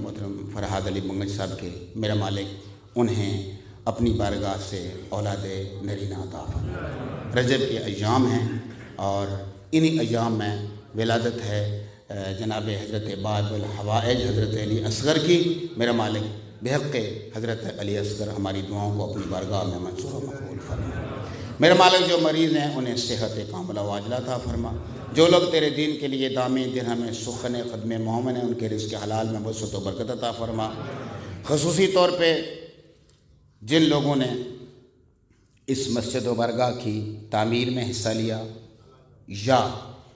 Speaker 1: محترم فرحاد علی بنگج صاحب کے، میرا مالک انہیں اپنی بارگاہ سے اولاد نرینہ عطا فرما۔ رجب کے ایام ہیں اور انہی ایام میں ولادت ہے جناب حضرت باب الحوائج حضرت علی اصغر کی۔ میرا مالک بحق حضرت علی اصغر ہماری دعاؤں کو اپنی بارگاہ میں منظور و مقبول فرما۔ میرا مالک جو مریض ہیں انہیں صحت کاملہ و عاجلہ عطا فرما۔ جو لوگ تیرے دین کے لیے دامی درہم سخن خدم مومن ہیں ان کے رزق حلال میں وسعت و برکت عطا فرما۔ خصوصی طور پہ جن لوگوں نے اس مسجد و برگاہ کی تعمیر میں حصہ لیا یا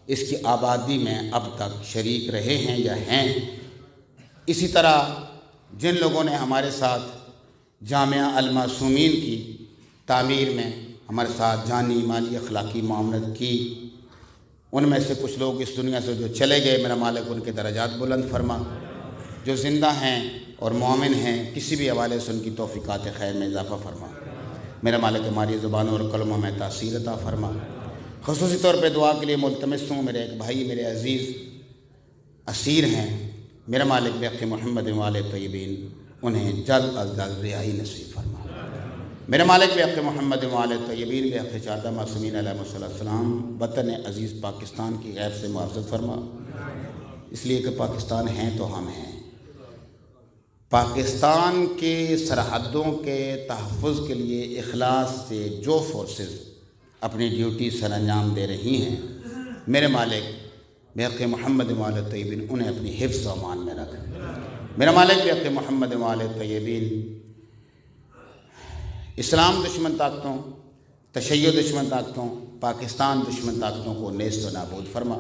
Speaker 1: اس کی آبادی میں اب تک شریک رہے ہیں یا ہیں، اسی طرح جن لوگوں نے ہمارے ساتھ جامعہ المعصومین کی تعمیر میں ہمارے ساتھ جانی مالی اخلاقی معاونت کی، ان میں سے کچھ لوگ اس دنیا سے جو چلے گئے، میرا مالک ان کے درجات بلند فرما۔ جو زندہ ہیں اور مومن ہیں کسی بھی حوالے سے ان کی توفیقات خیر میں اضافہ فرما۔ میرا مالک ہماری زبانوں اور قلموں میں تاثیر عطا فرما۔ خصوصی طور پہ دعا کے لیے ملتمس ہوں، میرے ایک بھائی میرے عزیز اسیر ہیں، میرا مالک بحق محمد و آل طیبین انہیں جلد از جلد رہائی نصیب فرما۔ میرا مالک بحق محمد و آل طیبین بحق چارہ معصومین علیہ السلام وطن عزیز پاکستان کی غیب سے محافظت فرما، اس لیے کہ پاکستان ہیں تو ہم ہیں۔ پاکستان کے سرحدوں کے تحفظ کے لیے اخلاص سے جو فورسز اپنی ڈیوٹی سر انجام دے رہی ہیں، میرے مالک بحق محمد و آل طیبین انہیں اپنی حفظ و امان میں رکھ۔ میرا مالک بحق محمد و آل طیبین اسلام دشمن طاقتوں، تشیع دشمن طاقتوں، پاکستان دشمن طاقتوں کو نیست و نابود فرما۔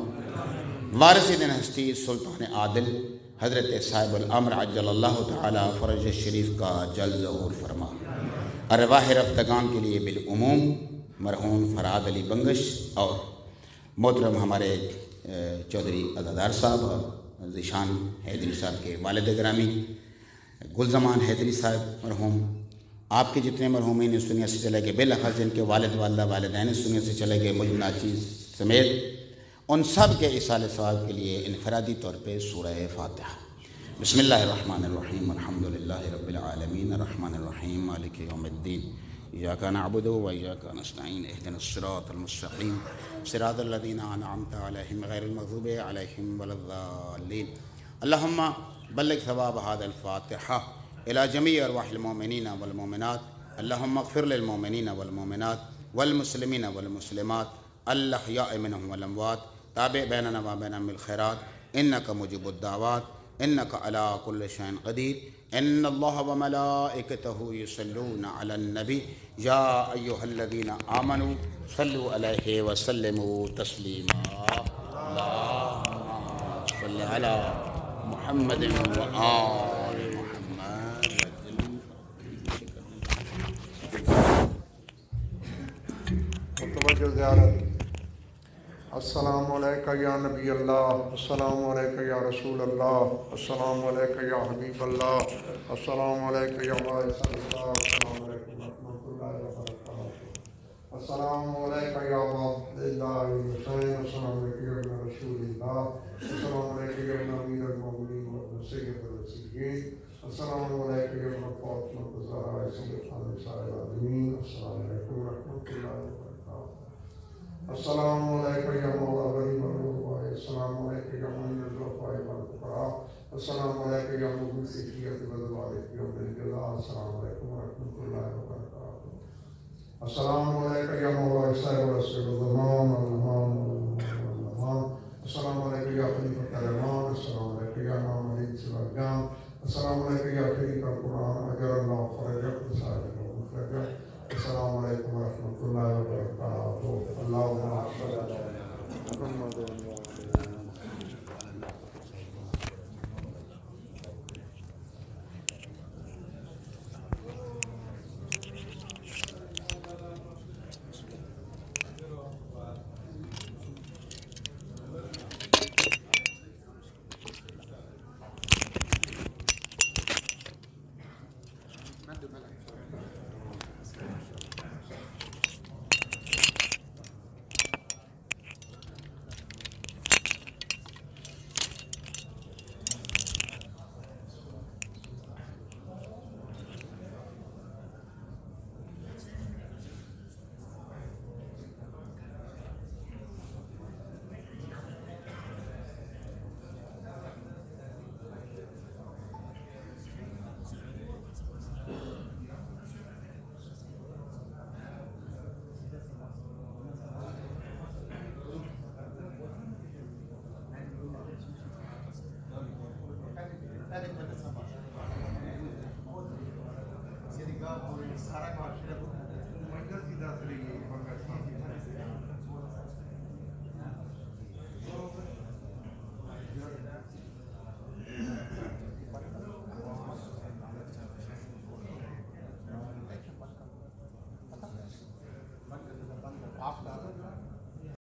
Speaker 1: وارث دین ہستی سلطان عادل حضرت صاحب الامر عجل اللہ تعالی فرج شریف کا جلد ظہور فرما۔ ارواح رفتگان کے لیے بالعموم مرحوم فرحاد علی بنگش اور محترم ہمارے چودھری عزادار صاحب اور ذیشان حیدری صاحب کے والد گرامی گلزمان حیدری صاحب مرحوم، آپ کے جتنے مرحومین اس دنیا سے چلے گئے، بالاخص جن کے والد والدہ والدین اس دنیا سے چلے گئے، مجھ ناچیز سمیت ان سب کے ایصال ثواب کے لیے انفرادی طور پہ سورہ فاتحہ۔ بسم اللہ الرحمن الرحیم، الحمدللہ رب العالمین، الرحمن الرحیم، مالک یوم الدین، ایاک نعبد و ایاک نستعین، اہدنا الصراط المستقیم، صراط الذین انعمت علیہم غیر المغضوب علیہم ولا الضالین۔ اللہم بلغ ثواب هذا الفاتحہ الى جمیع ارواح المؤمنین والمؤمنات، اللہم اغفر للمؤمنین والمؤمنات والمسلمین والمسلمات الاحیاء منہم والاموات، تابع بیننا و بینہم بالخیرات، انک مجیب الدعوات، انک علی کل شیء قدیر، ان اللہ و ملائکتہ یصلون علی النبی یا ایہا الذین آمنوا صلوا علیہ وسلموا تسلیما۔ اللہم صل علی محمد و آل محمد۔
Speaker 2: متوجہ زیارت۔ السلام علیکہ یا نبی اللہ، السلام علیکہ یا رسول اللہ، السلام علیکہ یا حبیب اللہ، السلام علیکہ یا وارث اللہ، السلام علیکم ورحمۃ اللہ وبرکاتہ، السلام علیکہ یا عبد اللہ حسین، السلام علیکہ یا ابن رسول اللہ، السلام علیکہ یا ابن امیر المؤمنین و سید الرسولین، السلام علیکہ یا ابن فاطمہ الزہرا سیدۃ نساء العالمین، السلام علیکم ورحمۃ اللہ وبرکاتہ، السلام علیکم یا مولا ولی الرحمٰن، السلام علیکم یا معین الضعفاء والفقراء، السلام علیکم یا مبین سیکھیت وزوالک یوم الجزا السلام علیکم ورحمۃ اللہ وبرکاتہ السلام علیکم یا مولا صاحب رسول الزمان السلام علیکم یا خلیفۃ الرحمان السلام علیکم یا امام علی سلام السلام علیکم یا شریف القرآن اجر اللہ فرجک صاحب مخرجہ السلام علیکم ورحمۃ اللہ وبرکاتہ اللہم صلی علی محمد سارا